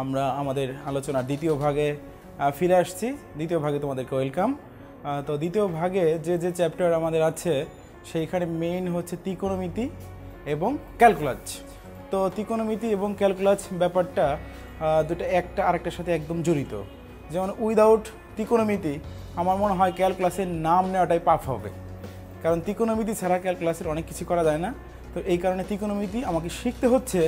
আমরা আমাদের আলোচনার দ্বিতীয় ভাগে ফিরে আসছি। দ্বিতীয় ভাগে তোমাদেরকে ওয়েলকাম। তো দ্বিতীয় ভাগে যে চ্যাপ্টার আমাদের আছে সেইখানে মেইন হচ্ছে ত্রিকোণমিতি এবং ক্যালকুলাস। তো ত্রিকোণমিতি এবং ক্যালকুলাস ব্যাপারটা দুটো একটা আরেকটার সাথে একদম জড়িত। যেমন উইদাউট ত্রিকোণমিতি আমার মনে হয় ক্যালকুলাসের নাম নেওয়াটাই পাপ হবে, কারণ ত্রিকোণমিতি ছাড়া ক্যালকুলাসের অনেক কিছু করা যায় না। তো এই কারণে ত্রিকোণমিতি আমাকে শিখতে হচ্ছে।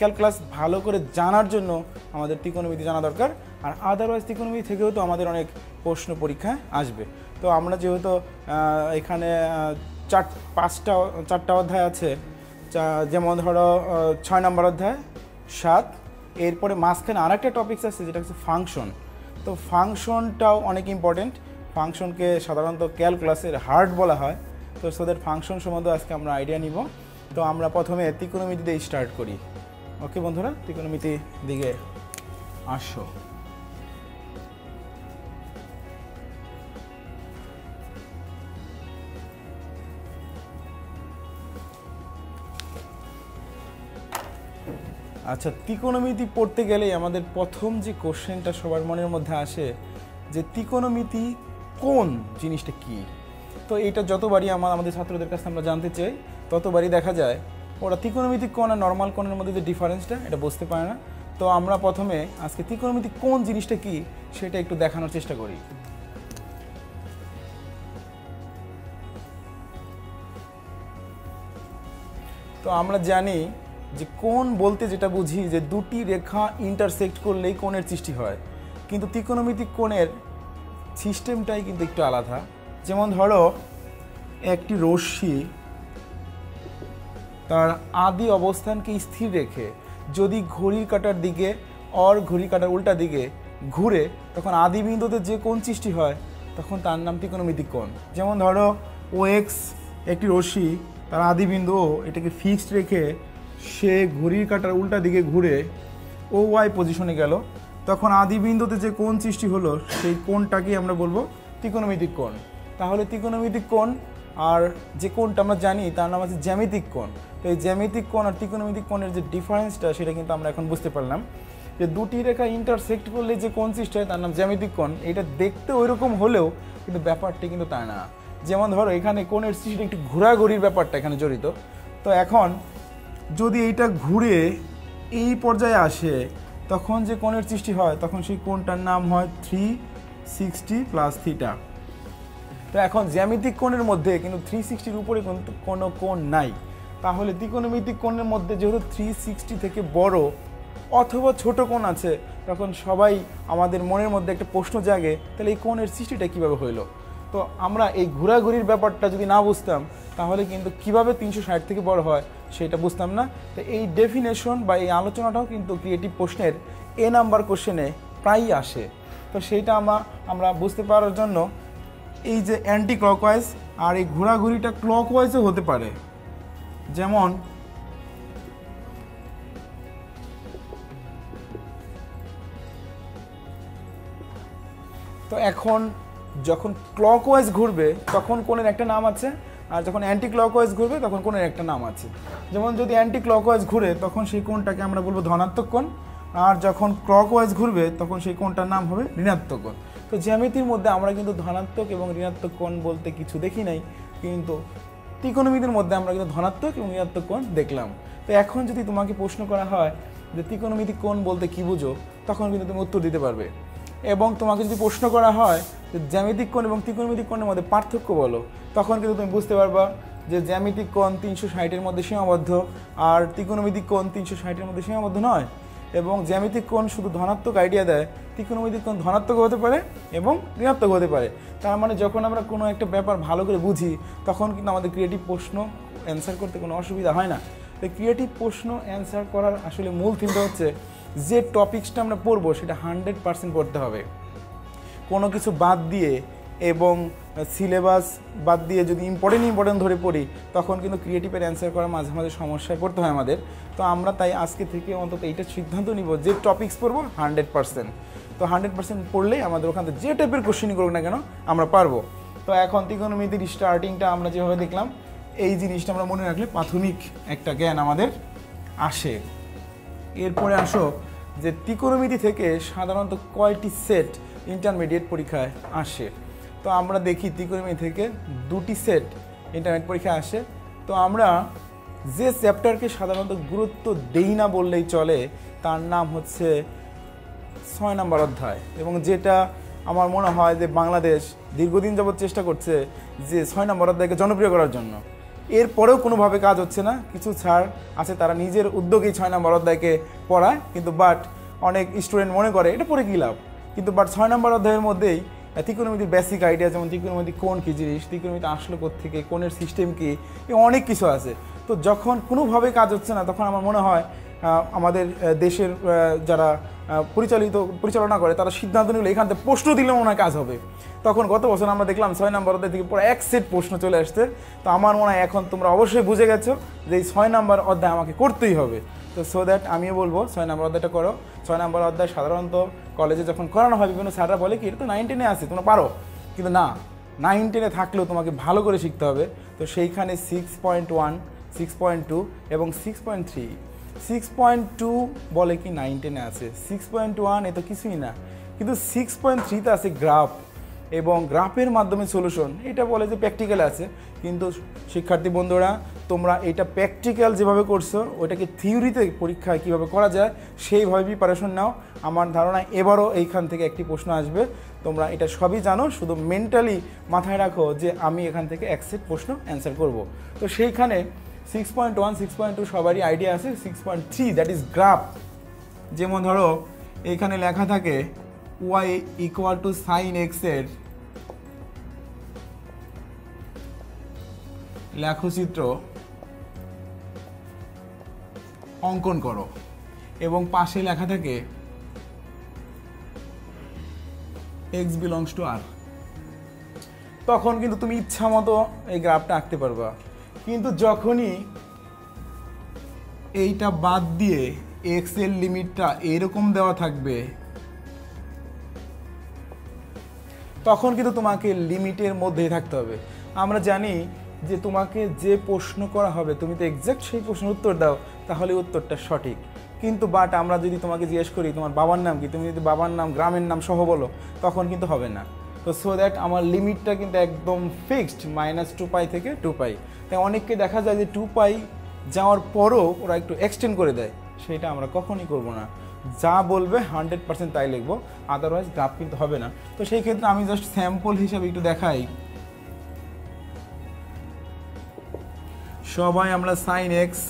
ক্যালকুলাস ভালো করে জানার জন্য আমাদের ত্রিকোণমিতি জানা দরকার। আর আদারওয়াইজ ত্রিকোণমিতি থেকেও তো আমাদের অনেক প্রশ্ন পরীক্ষায় আসবে। তো আমরা যেহেতু এখানে চারটা অধ্যায় আছে, যেমন ধরো 6 নম্বর অধ্যায় 7, এরপরে মাঝখানে আরেকটা টপিকস আছে যেটা হচ্ছে ফাংশন। তো ফাংশনটাও অনেক ইম্পর্টেন্ট। ফাংশনকে সাধারণত ক্যালকুলাসের হার্ট বলা হয়। তো তাদের ফাংশন সম্বন্ধে আজকে আমরা আইডিয়া নিব। তো আমরা প্রথমে ত্রিকোণমিতি দিয়ে স্টার্ট করি। ওকে বন্ধুরা, ত্রিকোণমিতি দিকে আসো। আচ্ছা, ত্রিকোণমিতি পড়তে গেলেই আমাদের প্রথম যে কোশ্চেনটা সবার মনের মধ্যে আসে যে ত্রিকোণমিতি কোণ জিনিসটা কি। তো এটা যতবারই আমাদের ছাত্রদের কাছে আমরা জানতে চাই ততবারই দেখা যায় ওরা ত্রিকোণমিতিক কোণ আর নর্মাল কোণের মধ্যে যে ডিফারেন্সটা এটা বুঝতে পারে না। তো আমরা প্রথমে আজকে ত্রিকোণমিতিক কোণ জিনিসটা কি সেটা একটু দেখানোর চেষ্টা করি। তো আমরা জানি যে কোণ বলতে যেটা বুঝি যে দুটি রেখা ইন্টারসেক্ট করলেই কোণের সৃষ্টি হয়, কিন্তু ত্রিকোণমিতিক কোণের সিস্টেমটাই কিন্তু একটু আলাদা। যেমন ধরো একটি রশ্মি তার আদি অবস্থানকে স্থির রেখে যদি ঘড়ির কাঁটার দিকে আর ঘড়ির কাঁটার উল্টা দিকে ঘুরে তখন আদি বিন্দুতে যে কোণ সৃষ্টি হয় তখন তার নাম ত্রিকোণমিতিক কোণ। যেমন ধরো OX একটি রশ্মি, তার আদি বিন্দু এটাকে ফিক্সড রেখে সে ঘড়ির কাঁটার উল্টা দিকে ঘুরে OY পজিশনে গেল, তখন আদি বিন্দুতে যে কোণ সৃষ্টি হলো সেই কোণটাকেই আমরা বলবো ত্রিকোণমিতিক কোণ। তাহলে ত্রিকোণমিতিক কোণ আর যে কোণটা আমরা জানি তার নাম আছে জ্যামিতিক কোণ। তো এই জ্যামিতিক কোণ আর ত্রিকোণমিতিক কোণের যে ডিফারেন্সটা সেটা কিন্তু আমরা এখন বুঝতে পারলাম যে দুটি রেখা ইন্টারসেক্ট করলে যে কোণ সৃষ্টি হয় তার নাম জ্যামিতিক কোণ। এটা দেখতে ওইরকম হলেও কিন্তু ব্যাপারটা কিন্তু তা না। যেমন ধরো এখানে কোণের সৃষ্টি একটু ঘোরাঘুরির ব্যাপারটা এখানে জড়িত। তো এখন যদি এইটা ঘুরে এই পর্যায়ে আসে তখন যে কোণের সৃষ্টি হয় তখন সেই কোণটার নাম হয় 360 + θ। তো এখন জ্যামিতিক কোণের মধ্যে কিন্তু 360-র উপরে কোনো কোণ নাই। তাহলে ত্রিকোণমিতিক কোণের মধ্যে যেহেতু 360 থেকে বড় অথবা ছোট কোণ আছে, তখন সবাই আমাদের মনের মধ্যে একটা প্রশ্ন জাগে তাহলে এই কোণের সৃষ্টিটা কীভাবে হইলো। তো আমরা এই ঘোরাঘুরির ব্যাপারটা যদি না বুঝতাম তাহলে কিন্তু কিভাবে 360 থেকে বড় হয় সেটা বুঝতাম না। তো এই ডেফিনেশন বা এই আলোচনাটাও কিন্তু ক্রিয়েটিভ প্রশ্নের A নাম্বার কোশ্চেনে প্রায়ই আসে। তো সেইটা আমরা বুঝতে পারার জন্য এই যে অ্যান্টি ক্লকওয়াইজ আর এই ঘোরাঘুরিটা ক্লকওয়াইজও হতে পারে। যেমন তো এখন যখন ক্লকওয়াইজ ঘুরবে তখন কোণের একটা নাম আছে, আর যখন অ্যান্টি ক্লকওয়াইজ ঘুরবে তখন কোণের একটা নাম আছে। যেমন যদি অ্যান্টি ক্লকওয়াইজ ঘুরে তখন সেই কোণটাকে আমরা বলবো ধনাত্মক কোণ, আর যখন ক্লকওয়াইজ ঘুরবে তখন সেই কোণটার নাম হবে ঋণাত্মক কোণ। তো জ্যামিতির মধ্যে আমরা কিন্তু ধনাত্মক এবং ঋণাত্মক কোণ বলতে কিছু দেখি নাই, কিন্তু ত্রিকোণমিতির মধ্যে আমরা কিন্তু ধনাত্মক এবং ঋণাত্মক কোণ দেখলাম। তো এখন যদি তোমাকে প্রশ্ন করা হয় যে ত্রিকোণমিতিক কোণ বলতে কী বুঝো, তখন কিন্তু তুমি উত্তর দিতে পারবে। এবং তোমাকে যদি প্রশ্ন করা হয় যে জ্যামিতিক কোণ এবং ত্রিকোণমিতিক কোণের মধ্যে পার্থক্য বলো, তখন কিন্তু তুমি বুঝতে পারবা যে জ্যামিতিক কোণ 360-এর মধ্যে সীমাবদ্ধ আর ত্রিকোণমিতিক কোণ 360-এর মধ্যে সীমাবদ্ধ নয়। এবং জ্যামিতিক কোণ শুধু ধনাত্মক আইডিয়া দেয়, ত্রিকোণমিতিক কোণ ধনাত্মক হতে পারে এবং ঋণাত্মক হতে পারে। তার মানে যখন আমরা কোনো একটা ব্যাপার ভালো করে বুঝি তখন কিন্তু আমাদের ক্রিয়েটিভ প্রশ্ন অ্যান্সার করতে কোনো অসুবিধা হয় না। তো ক্রিয়েটিভ প্রশ্ন অ্যান্সার করার আসলে মূল থিমটা হচ্ছে যে টপিক্সটা আমরা পড়বো সেটা 100% পড়তে হবে। কোনো কিছু বাদ দিয়ে এবং সিলেবাস বাদ দিয়ে যদি ইম্পর্টেন্ট ধরে পড়ি তখন কিন্তু ক্রিয়েটিভের অ্যান্সার করা মাঝে মাঝে সমস্যায় পড়তে হয় আমাদের। তো আমরা তাই আজকে থেকে অন্তত এইটা সিদ্ধান্ত নিব যে টপিক্স পড়বো 100%। তো 100% পড়লেই আমাদের ওখান থেকে যে টাইপের কোশ্চেনই করুক না কেন আমরা পারবো। তো এখন ত্রিকোণমিতির স্টার্টিংটা আমরা যেভাবে দেখলাম এই জিনিসটা আমরা মনে রাখলে প্রাথমিক একটা জ্ঞান আমাদের আসে। এরপরে আসো যে ত্রিকোণমিতি থেকে সাধারণত কয়টি সেট ইন্টারমিডিয়েট পরীক্ষায় আসে। তো আমরা দেখি ত্রিকোণমিতি থেকে 2টি সেট ইন্টারমিডিয়েট পরীক্ষায় আসে। তো আমরা যে চ্যাপ্টারকে সাধারণত গুরুত্ব দেই না বললেই চলে তার নাম হচ্ছে 6 নম্বর অধ্যায়, এবং যেটা আমার মনে হয় যে বাংলাদেশ দীর্ঘদিন যাবৎ চেষ্টা করছে যে 6 নম্বর অধ্যায়কে জনপ্রিয় করার জন্য। এরপরেও কোনোভাবে কাজ হচ্ছে না। কিছু স্যার আছে তারা নিজের উদ্যোগেই 6 নম্বর অধ্যায়কে পড়ায়, কিন্তু বাট অনেক স্টুডেন্ট মনে করে এটা পড়ে কী লাভ, কিন্তু বাট 6 নম্বর অধ্যায়ের মধ্যেই ত্রিকোণমিতির বেসিক আইডিয়া, যেমন ত্রিকোণমিতি কোণ কী জিনিস, ত্রিকোণমিতি আসলে কোত্থেকে, কোণের সিস্টেম কী, অনেক কিছু আছে। তো যখন কোনোভাবে কাজ হচ্ছে না তখন আমার মনে হয় আমাদের দেশের যারা পরিচালনা করে তারা সিদ্ধান্ত নিলে এখান থেকে প্রশ্ন দিলে মনে হয় কাজ হবে। তখন গত বছর আমরা দেখলাম 6 নম্বর অধ্যায় থেকে পুরো এক সেট প্রশ্ন চলে আসছে। তো আমার মনে হয় এখন তোমরা অবশ্যই বুঝে গেছো যে এই 6 নম্বর অধ্যায় আমাকে করতেই হবে। তো সো দ্যাট আমিও বলবো 6 নম্বর অধ্যায়টা করো। 6 নম্বর অধ্যায় সাধারণত কলেজে যখন করানো হয় বিভিন্ন স্যাররা বলে কি এটা তো 9, 10-এ আছে তোমরা পারো, কিন্তু না, 9, 10-এ থাকলেও তোমাকে ভালো করে শিখতে হবে। তো সেইখানে 6.1, 6.2 এবং 6.3, 6.2 বলে কি 9, 10-এ আছে, 6.1 এ তো কিছুই না, কিন্তু 6.3-তে আছে গ্রাফ এবং গ্রাফের মাধ্যমে সলিউশন। এটা বলে যে প্র্যাকটিক্যাল আছে, কিন্তু শিক্ষার্থী বন্ধুরা তোমরা এটা প্র্যাকটিক্যাল যেভাবে করছো ওটাকে থিওরিতে পরীক্ষায় কীভাবে করা যায় সেইভাবে প্রিপারেশন নাও। আমার ধারণা এবারও এইখান থেকে একটি প্রশ্ন আসবে, তোমরা এটা সবই জানো, শুধু মেন্টালি মাথায় রাখো যে আমি এখান থেকে এক সেট প্রশ্ন অ্যান্সার করব। তো সেইখানে 6.1, 6.2 সবারই আইডিয়া আছে। 6.3 দ্যাট ইজ গ্রাফ। যেমন ধরো এইখানে লেখা থাকে y equal to sine X এর লেখচিত্র অঙ্কন করো, এবং পাশে লেখা থাকে x বিলংস টু r। তখন কিন্তু তুমি ইচ্ছা মতো এই গ্রাফটা আঁকতে পারবা, কিন্তু যখনই এইটা বাদ দিয়ে x এর লিমিটটা এরকম দেওয়া থাকবে তখন কিন্তু তোমাকে লিমিটের মধ্যেই থাকতে হবে। আমরা জানি যে তোমাকে যে প্রশ্ন করা হবে তুমি তো এক্স্যাক্ট সেই প্রশ্নের উত্তর দাও তাহলে উত্তরটা সঠিক, কিন্তু বাট আমরা যদি তোমাকে জিজ্ঞেস করি তোমার বাবার নাম কি, তুমি যদি বাবার নাম গ্রামের নাম সহ বলো তখন কিন্তু হবে না। তো সো দ্যাট আমার লিমিটটা কিন্তু একদম ফিক্সড -2π থেকে 2π। তাই অনেককে দেখা যায় যে 2π যাওয়ার পরও ওরা একটু এক্সটেন্ড করে দেয়, সেটা আমরা কখনই করব না। যা বলবে 100% তাই লিখবো, আদারওয়াইজ গ্রাফ কিন্তু হবে না। তো সেই ক্ষেত্রে আমি জাস্ট স্যাম্পল হিসাবে একটু দেখাই। সবাই আমরা সাইন এক্স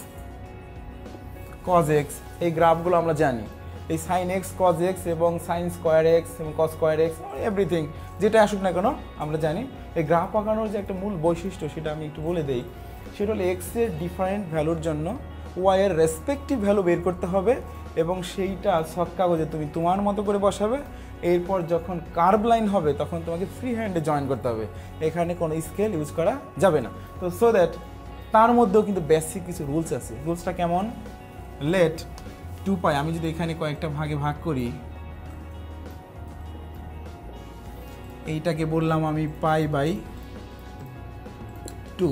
কজ এক্স এই গ্রাফগুলো আমরা জানি। এই সাইন এক্স কজ এক্স এবং সাইন স্কোয়ার এক্স এবং কজ স্কোয়ার এক্স এভরিথিং যেটা আসুক না কেন আমরা জানি। এই গ্রাফ আঁকানোর যে একটা মূল বৈশিষ্ট্য সেটা আমি একটু বলে দিই। সেটা হলো এক্সের ডিফারেন্ট ভ্যালুর জন্য ওয়াইয়ের রেসপেক্টিভ ভ্যালু বের করতে হবে এবং সেইটা ছক কাগজে তুমি তোমার মতো করে বসাবে। এরপর যখন কার্ভ লাইন হবে তখন তোমাকে ফ্রি হ্যান্ডে জয়েন করতে হবে, এখানে কোনো স্কেল ইউজ করা যাবে না। তো সো দ্যাট তার মধ্যেও কিন্তু বেসিক কিছু রুলস আছে। রুলসটা কেমন? লেট 2π আমি যদি এখানে কয়েকটা ভাগে ভাগ করি, এইটাকে বললাম আমি π/2,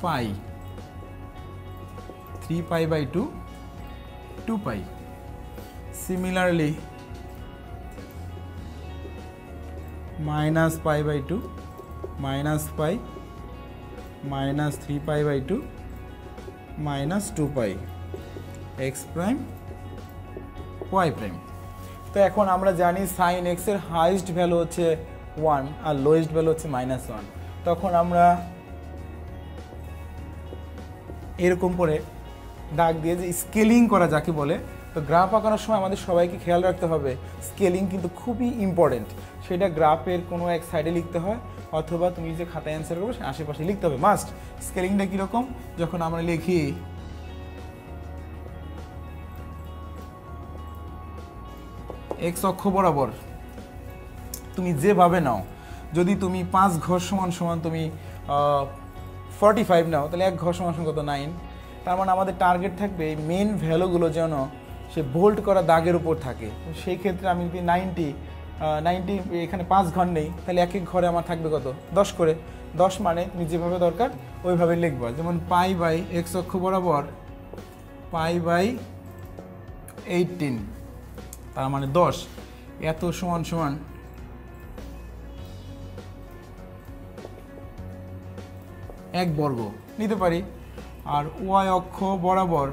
π 3π/2, 2π। Similarly -π/2, -π, -3π/2, -2π, x prime y prime. তো এখন আমরা জানি সাইন এক্স এর হাইয়েস্ট ভ্যালু হচ্ছে 1 আর লোয়েস্ট ভ্যালু হচ্ছে -1। তখন আমরা এরকম করে দাগ দিয়ে যে স্কেলিং করা যাকে বলে। তো গ্রাফ আঁকানোর সময় আমাদের সবাইকে খেয়াল রাখতে হবে স্কেলিং কিন্তু খুবই ইম্পর্টেন্ট। সেটা গ্রাফের কোনো এক সাইডে লিখতে হয় অথবা তুমি যে খাতায় অ্যান্সার করবে আশেপাশে লিখতে হবে মাস্ট। স্কেলিংটা কীরকম? যখন আমরা লিখি এক্স অক্ষ বরাবর তুমি যেভাবে নাও, যদি তুমি 5 ঘর সমান সমান তুমি 45 নাও তাহলে 1 ঘর সমান সমান কত 9। তার মানে আমাদের টার্গেট থাকবে এই মেন ভ্যালুগুলো যেন সে বোল্ড করা দাগের উপর থাকে। সেই ক্ষেত্রে আমি যদি 90 এখানে 5 ঘর নেই তাহলে এক এক ঘরে আমার থাকবে কত 10 করে। 10 মানে তুমি যেভাবে দরকার ওইভাবে লিখবা। যেমন π/x অক্ষ বরাবর π/x 18, তার মানে 10, এত সমান সমান 1 বর্গ নিতে পারি। আর ওয়াই অক্ষ বরাবর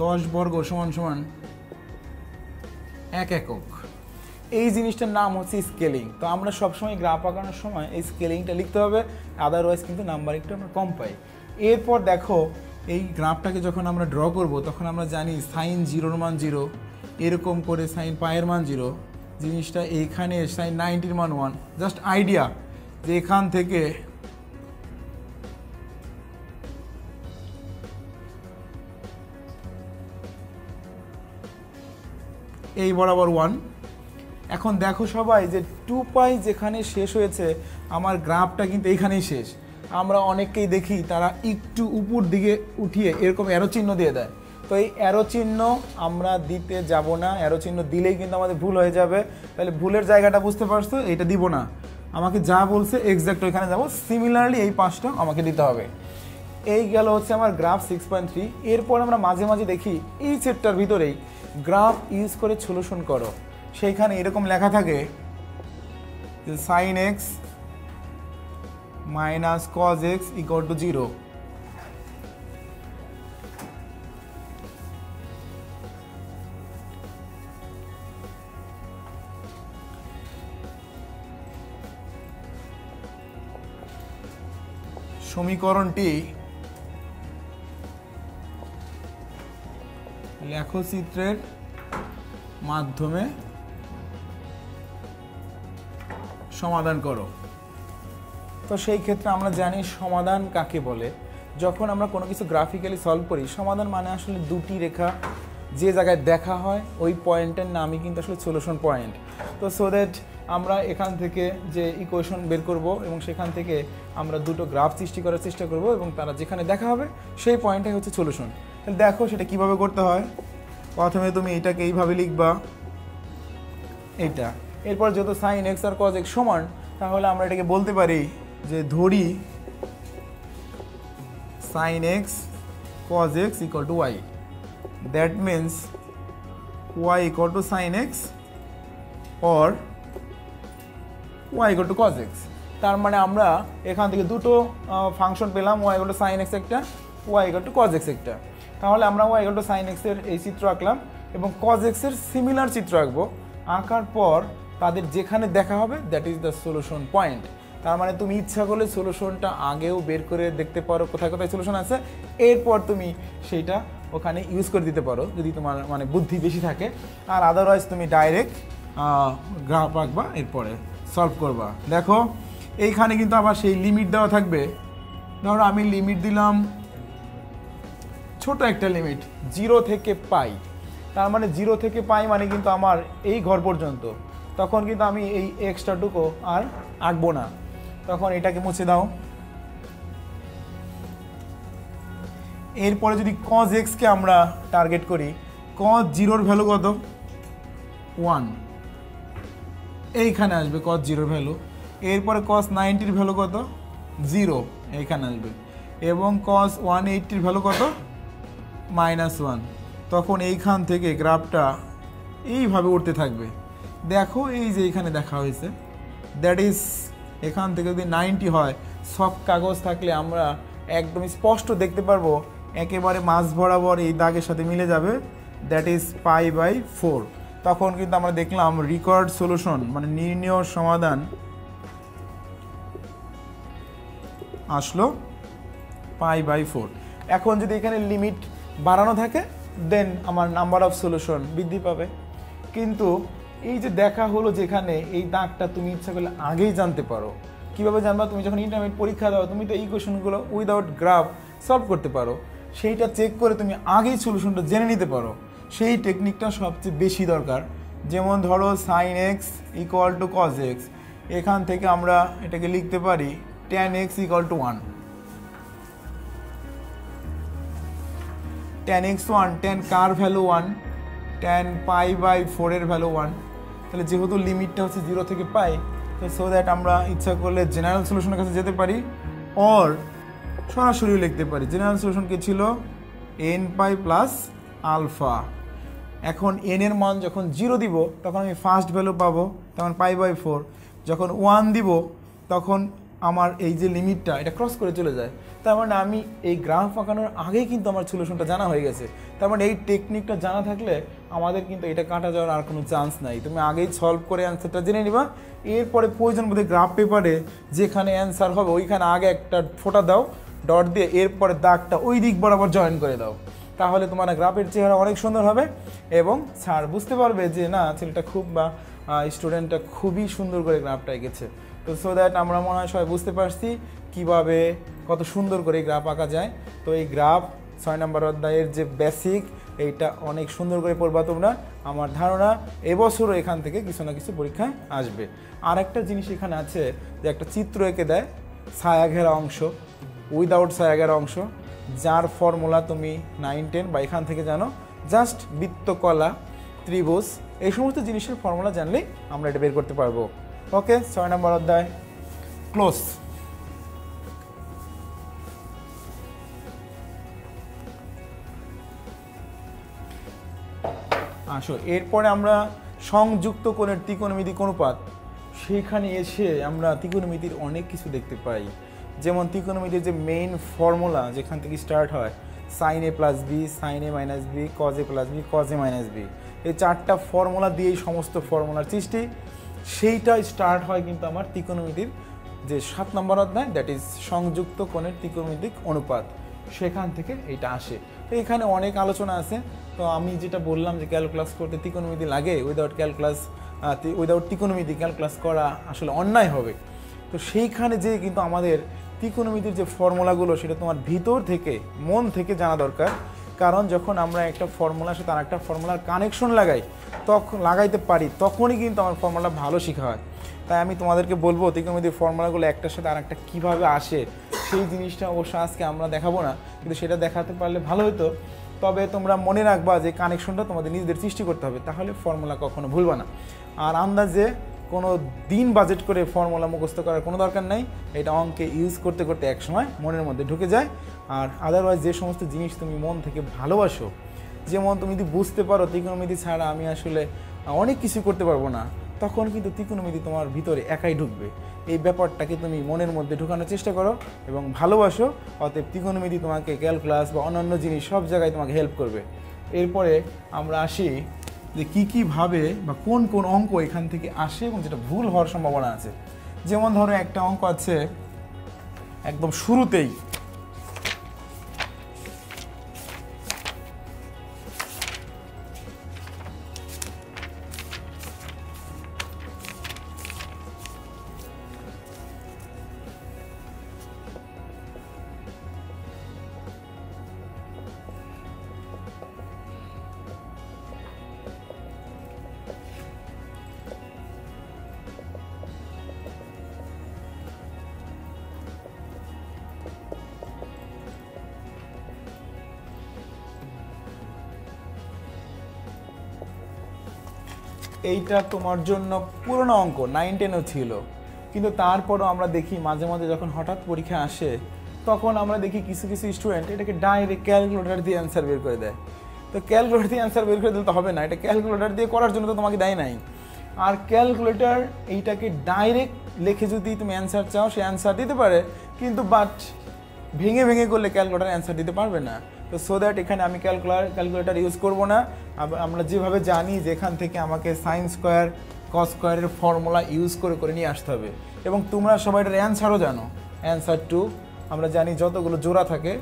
10 বর্গ সমান সমান 1 একক। এই জিনিসটার নাম হচ্ছে স্কেলিং। তো আমরা সবসময় গ্রাফ আঁকানোর সময় এই স্কেলিংটা লিখতে হবে, আদারওয়াইজ কিন্তু নাম্বার একটু আমরা কম পাই। এরপর দেখো এই গ্রাফটাকে যখন আমরা ড্র করব তখন আমরা জানি সাইন 0 মান 0, এরকম করে সাইন পায়ের মান 0, জিনিসটা এইখানে সাইন 90 মান 1। জাস্ট আইডিয়া যে এখান থেকে এই বরাবর 1। এখন দেখো সবাই যে 2π যেখানে শেষ হয়েছে আমার গ্রাফটা কিন্তু এইখানেই শেষ। আমরা অনেককেই দেখি তারা একটু উপর দিকে উঠিয়ে এরকম অ্যারো চিহ্ন দিয়ে দেয়। তো এই অ্যারো চিহ্ন আমরা দিতে যাব না, অ্যারো চিহ্ন দিলেই কিন্তু আমাদের ভুল হয়ে যাবে। তাহলে ভুলের জায়গাটা বুঝতে পারছো, এটা দিব না। আমাকে যা বলছে এক্স্যাক্ট ওইখানে যাব। সিমিলারলি এই পাঁচটা আমাকে দিতে হবে। এই গেল হচ্ছে আমার গ্রাফ 6.3। এরপর আমরা মাঝে মাঝে দেখি এই চ্যাপ্টার ভিতরেই গ্রাফ ইউজ করে সলিউশন করো, সেইখানে এরকম লেখা থাকে যে sine X minus cos x equal to 0। সমীকরণটি লেখচিত্রের মাধ্যমে সমাধান করো। তো সেই ক্ষেত্রে আমরা জানি সমাধান কাকে বলে। যখন আমরা কোনো কিছু গ্রাফিক্যালি সলভ করি, সমাধান মানে আসলে দুটি রেখা যে জায়গায় দেখা হয় ওই পয়েন্টের নামই কিন্তু আসলে সলিউশন পয়েন্ট। তো সো দ্যাট আমরা এখান থেকে যে ইকুয়েশন বের করব এবং সেখান থেকে আমরা দুটো গ্রাফ সৃষ্টি করার চেষ্টা করব এবং তারা যেখানে দেখা হবে সেই পয়েন্টটাই হচ্ছে সলিউশন। তাহলে দেখো সেটা কিভাবে করতে হয়। প্রথমে তুমি এটাকে এইভাবে লিখবা, এইটা। এরপর যত সাইন এক্স আর কজ এক্স সমান, তাহলে আমরা এটাকে বলতে পারি যে ধরি sine x cos x equal to y. That means y equal to sine x or y equal to cos x. তার মানে আমরা এখান থেকে দুটো ফাংশন পেলাম, y equal to sine x একটা, y equal to cos x একটা। তাহলে আমরা ওয়াই ইকুয়াল টু সাইন এক্সের এই চিত্র আঁকলাম এবং কজ এক্সের সিমিলার চিত্র আঁকবো। আঁকার পর তাদের যেখানে দেখা হবে that is the solution point. তার মানে তুমি ইচ্ছা করলে সলিউশনটা আগেও বের করে দেখতে পারো কোথায় কোথায় সলিউশন আছে, এরপর তুমি সেইটা ওখানে ইউজ করে দিতে পারো যদি তোমার মানে বুদ্ধি বেশি থাকে। আর আদারওয়াইজ তুমি ডাইরেক্ট গ্রাফ আঁকবা, এরপরে সলভ করবা। দেখো এইখানে কিন্তু আবার সেই লিমিট দেওয়া থাকবে। ধরো আমি লিমিট দিলাম ছোট একটা লিমিট 0 থেকে পাই, তার মানে 0 থেকে পাই মানে কিন্তু আমার এই ঘর পর্যন্ত। তখন কিন্তু আমি এই এক্সট্রাটুকু আর আঁকবো না, তখন এটাকে মুছে দাও। এরপরে যদি কজ এক্সকে আমরা টার্গেট করি, কজ 0-র ভ্যালু কত? 1, এইখানে আসবে কজ 0-র ভ্যালু। এরপরে কজ 90-র ভ্যালু কত? 0, এইখানে আসবে। এবং কজ 180-র ভ্যালু কত? -1। তখন এইখান থেকে গ্রাফটা এইভাবে উঠতে থাকবে। দেখো এই যে এখানে দেখা হয়েছে, দ্যাট ইজ এখান থেকে যদি 90 হয়, সব কাগজ থাকলে আমরা একদম স্পষ্ট দেখতে পারবো, একেবারে মাঝ বরাবর এই দাগের সাথে মিলে যাবে, দ্যাট ইজ π/4। তখন কিন্তু আমরা দেখলাম রিকোয়ার্ড সলিউশন মানে নির্ণেয় সমাধান আসলো π/4। এখন যদি এখানে লিমিট বাড়ানো থাকে দেন আমার নাম্বার অফ সলিউশন বৃদ্ধি পাবে। কিন্তু এই যে দেখা হলো যেখানে এই দাগটা তুমি ইচ্ছা করলে আগেই জানতে পারো। কিভাবে জানবা? তুমি যখন ইন্টারমিডিয়েট পরীক্ষা দাও তুমি তো এই কোয়েশনগুলো উইদাউট গ্রাফ সলভ করতে পারো, সেইটা চেক করে তুমি আগেই সলিউশনটা জেনে নিতে পারো। সেই টেকনিকটা সবচেয়ে বেশি দরকার। যেমন ধরো sine X equal to cos X, এখান থেকে আমরা এটাকে লিখতে পারি tan x equal to 1। tan x 1, tan কার ভ্যালু 1, tan π/4 এর ভ্যালু 1। তাহলে যেহেতু লিমিটটা হচ্ছে 0 থেকে পাই, তো সো দ্যাট আমরা ইচ্ছা করলে জেনারেল সলিউশনের কাছে যেতে পারি অর সরাসরি লিখতে পারি। জেনারেল সলিউশন কি ছিল? N pi plus alpha. এখন এন এর মান যখন 0 দিব তখন আমি ফার্স্ট ভ্যালু পাবো, তখন π/4। যখন 1 দিব তখন আমার এই যে লিমিটটা এটা ক্রস করে চলে যায়। তার মানে আমি এই গ্রাফ আঁকানোর আগেই কিন্তু আমার সলিউশনটা জানা হয়ে গেছে। তার মানে এই টেকনিকটা জানা থাকলে আমাদের কিন্তু এটা কাটা যাওয়ার আর কোনো চান্স নাই। তুমি আগেই সলভ করে অ্যান্সারটা জেনে নিবা, এরপরে প্রয়োজন বোধে গ্রাফ পেপারে যেখানে অ্যান্সার হবে ওইখানে আগে একটা ফোঁটা দাও ডট দিয়ে, এরপরে দাগটা ওই দিক বরাবর জয়েন করে দাও, তাহলে তোমার গ্রাফের চেহারা অনেক সুন্দর হবে এবং স্যার বুঝতে পারবে যে না ছেলেটা খুব বা স্টুডেন্টটা খুবই সুন্দর করে গ্রাফটা এঁকেছে। তো সো দ্যাট আমরা মনে হয় সবাই বুঝতে পারছি কীভাবে কত সুন্দর করে গ্রাফ আঁকা যায়। তো এই গ্রাফ 6 নম্বর অধ্যায়ের যে বেসিক এইটা অনেক সুন্দর করে পড়বা তোমরা। আমার ধারণা এবছরও এখান থেকে কিছু না কিছু পরীক্ষা আসবে। আর একটা জিনিস এখানে আছে যে একটা চিত্র এঁকে দেয় ছায়া ঘেরা অংশ, উইদাউট ছায়া ঘেরা অংশ, যার ফর্মুলা তুমি 9, 10 বা এখান থেকে জানো। জাস্ট বৃত্তকলা, ত্রিভুজ এই সমস্ত জিনিসের ফর্মুলা জানলেই আমরা এটা বের করতে পারবো। ওকে, 6 নম্বর অধ্যায় ক্লোজ। আসো এরপরে আমরা সংযুক্ত কোণের ত্রিকোণমিতিক অনুপাত, সেখানে এসে আমরা ত্রিকোণমিতির অনেক কিছু দেখতে পাই। যেমন ত্রিকোণমিতির যে মেইন ফর্মুলা যেখান থেকে স্টার্ট হয় sin a plus B, sin a minus B, cos a plus B, cos a minus B, এই 4টা ফর্মুলা দিয়েই সমস্ত ফর্মুলার সৃষ্টি। সেইটা স্টার্ট হয় কিন্তু আমার ত্রিকোণমিতির যে 7 নম্বর অধ্যায়, দ্যাট ইজ সংযুক্ত কোণের ত্রিকোণমিতিক অনুপাত, সেখান থেকে এইটা আসে। তো এখানে অনেক আলোচনা আছে। তো আমি যেটা বললাম যে ক্যালকুলাস করতে ত্রিকোণমিতি লাগে, উইদাউট ত্রিকোণমিতি ক্যালকুলাস করা আসলে অন্যায় হবে। তো সেইখানে যে কিন্তু আমাদের ত্রিকোণমিতির যে ফর্মুলাগুলো সেটা তোমার ভিতর থেকে মন থেকে জানা দরকার। কারণ যখন আমরা একটা ফর্মুলার সাথে আরেকটা ফর্মুলার কানেকশন লাগাইতে পারি তখনই কিন্তু আমার ফর্মুলা ভালো শেখা হয়। তাই আমি তোমাদেরকে বলবো ত্রিকোণমিতির ফর্মুলাগুলো একটার সাথে আরেকটা কীভাবে আসে সেই জিনিসটা অবশ্য আজকে আমরা দেখাবো না, কিন্তু সেটা দেখাতে পারলে ভালো হতো। তবে তোমরা মনে রাখবা যে কানেকশনটা তোমাদের নিজেদের সৃষ্টি করতে হবে, তাহলে ফর্মুলা কখনো ভুলবা না। আর আন্দাজে কোনো দিন বাজেট করে ফর্মুলা মুখস্থ করার কোনো দরকার নাই, এটা অঙ্কে ইউজ করতে করতে একসময় মনের মধ্যে ঢুকে যায়। আর আদারওয়াইজ যে সমস্ত জিনিস তুমি মন থেকে ভালোবাসো, যেমন তুমি যদি বুঝতে পারো ত্রিকোণমিতি ছাড়া আমি আসলে অনেক কিছু করতে পারবো না, তখন কিন্তু ত্রিকোণমিতি তোমার ভিতরে একাই ঢুকবে। এই ব্যাপারটাকে তুমি মনের মধ্যে ঢুকানোর চেষ্টা করো এবং ভালোবাসো, অতএব ত্রিকোণমিতি তোমাকে ক্যালকুলাস বা অন্যান্য জিনিস সব জায়গায় তোমাকে হেল্প করবে। এরপরে আমরা আসি যে কীভাবে বা কোন কোন অঙ্ক এখান থেকে আসে এবং যেটা ভুল হওয়ার সম্ভাবনা আছে। যেমন ধরো একটা অঙ্ক আছে একদম শুরুতেই, এইটা তোমার জন্য পুরনো অঙ্ক, 9, 10-ও ছিল, কিন্তু তারপরও আমরা দেখি মাঝে মাঝে যখন হঠাৎ পরীক্ষা আসে তখন আমরা দেখি কিছু কিছু স্টুডেন্ট এটাকে ডাইরেক্ট ক্যালকুলেটর দিয়ে অ্যান্সার বের করে দেয়। তো ক্যালকুলেটর দিয়ে অ্যান্সার বের করে দিলে তো হবে না, এটা ক্যালকুলেটর দিয়ে করার জন্য তো তোমাকে দেয় নাই। আর ক্যালকুলেটর এইটাকে ডাইরেক্ট লিখে যদি তুমি অ্যান্সার চাও সে অ্যান্সার দিতে পারে, কিন্তু বাট ভেঙে ভেঙে করলে ক্যালকুলেটর অ্যান্সার দিতে পারবে না। তো সো দ্যাট এখানে আমি ক্যালকুলেটর ইউজ করব না। আমরা যেভাবে জানি যে এখান থেকে আমাকে সাইন স্কোয়ার কস স্কোয়ারের ফর্মুলা ইউজ করে করে নিয়ে আসতে হবে, এবং তোমরা সবাই এটার অ্যান্সারও জানো। অ্যান্সার 2 আমরা জানি যতগুলো জোড়া থাকে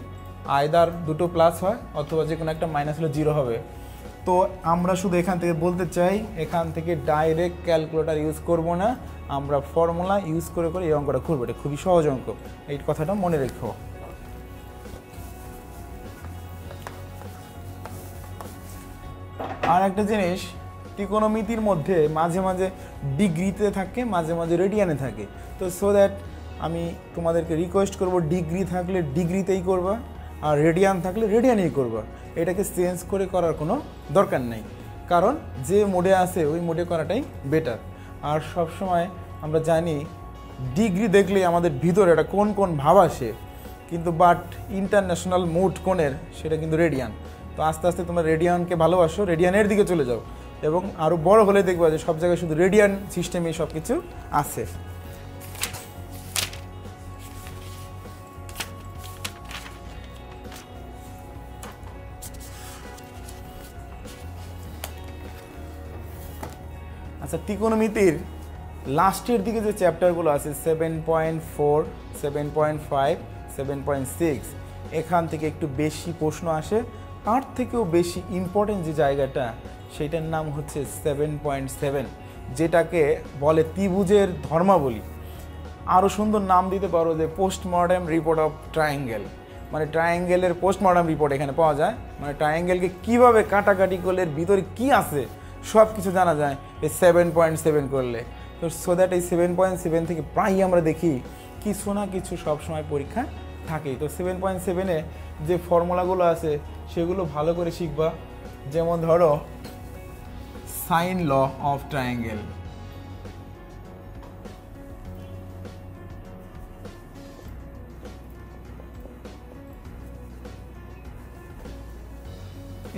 আইদার দুটো প্লাস হয় অথবা যে কোনো একটা মাইনাস হলে 0 হবে। তো আমরা শুধু এখান থেকে বলতে চাই এখান থেকে ডাইরেক্ট ক্যালকুলেটর ইউজ করব না, আমরা ফর্মুলা ইউজ করে করে এই অঙ্কটা করবো। এটা খুবই সহজ অঙ্ক, এই কথাটা মনে রেখো। আর একটা জিনিস, ত্রিকোণমিতির মধ্যে মাঝে মাঝে ডিগ্রিতে থাকে, মাঝে মাঝে রেডিয়ানে থাকে। তো সো দ্যাট আমি তোমাদেরকে রিকোয়েস্ট করব ডিগ্রি থাকলে ডিগ্রিতেই করবা, আর রেডিয়ান থাকলে রেডিয়ানেই করবা। এটাকে চেঞ্জ করে করার কোনো দরকার নেই, কারণ যে মোডে আছে ওই মোডে করাটাই বেটার। আর সব সময় আমরা জানি ডিগ্রি দেখলেই আমাদের ভিতরে একটা কোন কোন ভাব আসে। কিন্তু বাট ইন্টারন্যাশনাল মোট কোণের সেটা কিন্তু রেডিয়ান। তো আস্তে আস্তে তোমরা রেডিয়ানকে ভালোবাসো, রেডিয়ানের দিকে চলে যাও এবং আরও বড় হলে দেখবা যে সব জায়গায় শুধু রেডিয়ান সিস্টেমেই সব কিছু আছে। আচ্ছা, ত্রিকোণমিতির লাস্টের দিকে যে চ্যাপ্টারগুলো আছে 7.4, 7.5, 7.6, এখান থেকে একটু বেশি প্রশ্ন আসে। তার থেকেও বেশি ইম্পর্টেন্ট যে জায়গাটা সেটার নাম হচ্ছে 7.7, যেটাকে বলে ত্রিভুজের ধর্মাবলী। আরও সুন্দর নাম দিতে পারো যে পোস্টমর্টেম রিপোর্ট অফ ট্রায়াঙ্গেল, মানে ট্রায়াঙ্গেলের পোস্টমর্টেম রিপোর্ট এখানে পাওয়া যায়। মানে ট্রায়াঙ্গেলকে কীভাবে কাটাকাটি করলে এর ভিতরে কী আছে সব কিছু জানা যায় এই 7.7 করলে। তো সো দ্যাট এই 7.7 থেকে প্রায়ই আমরা দেখি কিছু না কিছু সবসময় পরীক্ষা থাকেই। তো 7.7-এ যে ফর্মুলাগুলো আছে সেগুলো ভালো করে শিখবা। যেমন ধরো sine law of triangle,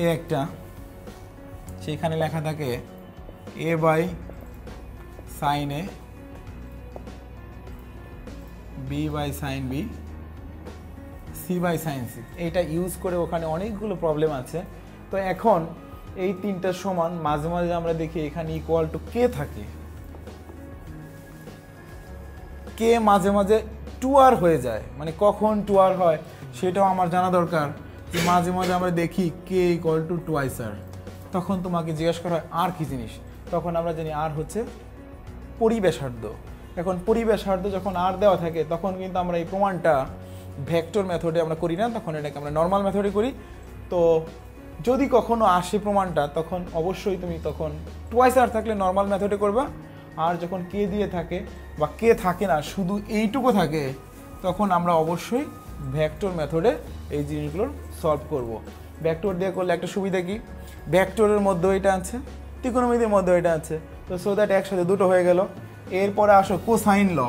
A একটা, সেখানে লেখা থাকে A by sine A, B by sine B, C by sine C. এইটা ইউজ করে ওখানে অনেকগুলো প্রবলেম আছে। তো এখন এই তিনটা সমান, মাঝে মাঝে আমরা দেখি এখানে ইকুয়াল টু কে থাকে, কে মাঝে মাঝে টু আর হয়ে যায়। মানে কখন টু আর হয় সেটাও আমার জানা দরকার। যে মাঝে মাঝে আমরা দেখি কে ইকুয়াল টু টুয়াইস আর, তখন তোমাকে জিজ্ঞেস করা হয় আর কি জিনিস, তখন আমরা জানি আর হচ্ছে পরিবেশার্ধ। এখন পরিবেশার্ধ যখন আর দেওয়া থাকে তখন কিন্তু আমরা এই প্রমাণটা ভেক্টর মেথডে আমরা করি না, তখন এটাকে আমরা নর্মাল মেথডে করি। তো যদি কখনো আসে প্রমাণটা তখন অবশ্যই তুমি তখন টুয়াইস আর থাকলে নর্মাল মেথডে করবা, আর যখন কে দিয়ে থাকে বা কে থাকে না শুধু এইটুকু থাকে তখন আমরা অবশ্যই ভেক্টর মেথডে এই জিনিসগুলোর সলভ করব। ভেক্টর দিয়ে করলে একটা সুবিধা কি, ভেক্টরের মধ্যেও এটা আছে, ত্রিকোণমিতির মধ্যেও এটা আছে। তো সো দ্যাট একসাথে দুটো হয়ে গেল। এরপরে আসো কোসাইন ল।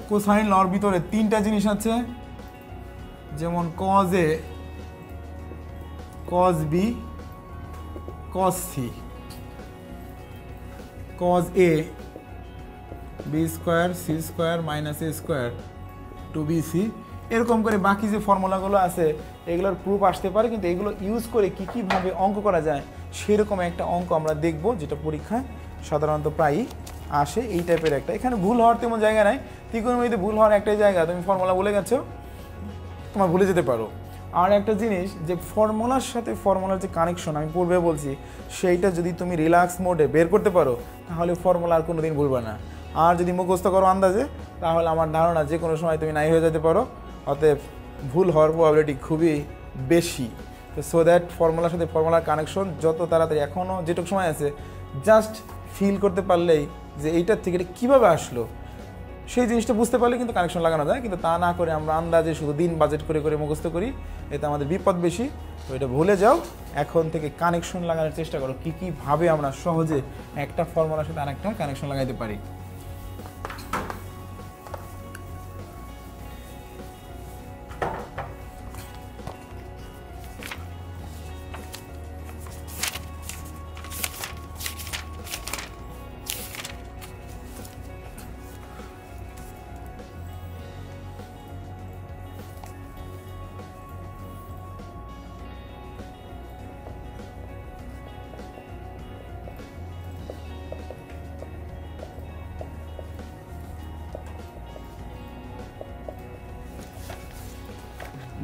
কোসাইন লর ভিতরে তিনটা জিনিস আছে, যেমন cos A, cos B, cos C. Cos A B square C square minus A square two B C, এরকম করে বাকি যে ফর্মুলাগুলো আছে এগুলোর প্রুফ আসতে পারে। কিন্তু এগুলো ইউজ করে কীভাবে অঙ্ক করা যায় সেরকম একটা অঙ্ক আমরা দেখব, যেটা পরীক্ষায় সাধারণত প্রায়ই আসে এই টাইপের একটা। এখানে ভুল হওয়ার তেমন জায়গা নাই, ত্রিকোণমিতিতে ভুল হওয়ার একটাই জায়গা, তুমি ফর্মুলা ভুলে গেছো, তোমার ভুলে যেতে পারো। আর একটা জিনিস যে ফর্মুলার সাথে ফর্মুলার যে কানেকশন আমি পূর্বে বলছি, সেইটা যদি তুমি রিল্যাক্স মোডে বের করতে পারো তাহলে ফর্মুলা আর কোনো দিন ভুলবে না। আর যদি মুখস্থ করো আন্দাজে তাহলে আমার ধারণা যে কোনো সময় তুমি নাই হয়ে যেতে পারো, অতএব ভুল হওয়ার প্রবাবিলিটি খুবই বেশি। তো সো দ্যাট ফর্মুলার সাথে ফর্মুলার কানেকশন যত তাড়াতাড়ি, এখনও যেটুকু সময় আছে জাস্ট ফিল করতে পারলেই যে এইটার থেকে এটা কীভাবে আসলো সেই জিনিসটা বুঝতে পারলে কিন্তু কানেকশন লাগানো যায়। কিন্তু তা না করে আমরা আন্দাজে শুধু দিন বাজেট করে করে মুখস্থ করি, এতে আমাদের বিপদ বেশি। তো এটা ভুলে যাও, এখন থেকে কানেকশন লাগানোর চেষ্টা করো কীভাবে আমরা সহজে একটা ফর্মুলার সাথে আরেকটা কানেকশন লাগাইতে পারি।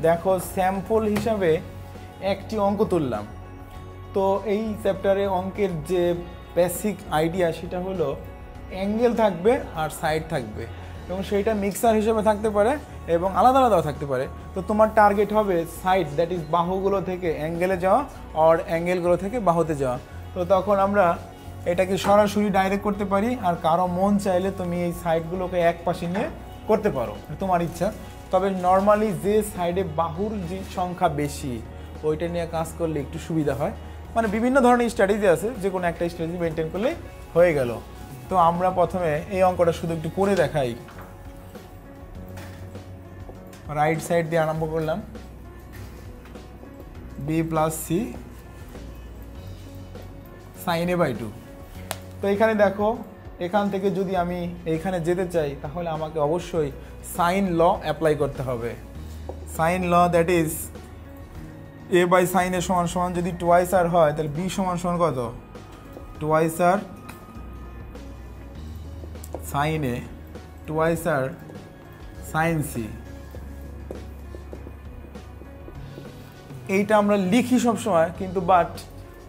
দেখো স্যাম্পল হিসাবে একটি অঙ্ক তুললাম। তো এই চ্যাপ্টারে অঙ্কের যে বেসিক আইডিয়া সেটা হলো অ্যাঙ্গেল থাকবে আর সাইড থাকবে, এবং সেইটা মিক্সার হিসেবে থাকতে পারে এবং আলাদা আলাদাও থাকতে পারে। তো তোমার টার্গেট হবে সাইড, দ্যাট ইজ বাহুগুলো থেকে অ্যাঙ্গেলে যাওয়া আর অ্যাঙ্গেলগুলো থেকে বাহুতে যাওয়া। তো তখন আমরা এটাকে সরাসরি ডাইরেক্ট করতে পারি, আর কারো মন চাইলে তুমি এই সাইডগুলোকে এক পাশে নিয়ে করতে পারো, তোমার ইচ্ছা। তবে নর্মালি যে সাইডে বাহুর যে সংখ্যা বেশি ওইটা নিয়ে কাজ করলে একটু সুবিধা হয়। মানে বিভিন্ন ধরনের স্ট্র্যাটেজি আছে, যে কোনো একটা স্ট্র্যাটেজি মেনটেন করলে হয়ে গেল। তো আমরা প্রথমে এই অঙ্কটা শুধু একটু করে দেখাই। রাইট সাইড দিয়ে আরম্ভ করলাম, B plus C sine A by 2। তো এখানে দেখো, এখান থেকে যদি আমি এইখানে যেতে চাই তাহলে আমাকে অবশ্যই সাইন ল অ্যাপ্লাই করতে হবে। Sine law that is A by sine A সমান সমান যদি টোয়াইস আর হয় তাহলে বি সমান সমান কত, টোয়াইস আর সাইন এ টোয়াইস আর সাইন সি। এইটা আমরা লিখি সবসময়, কিন্তু বাট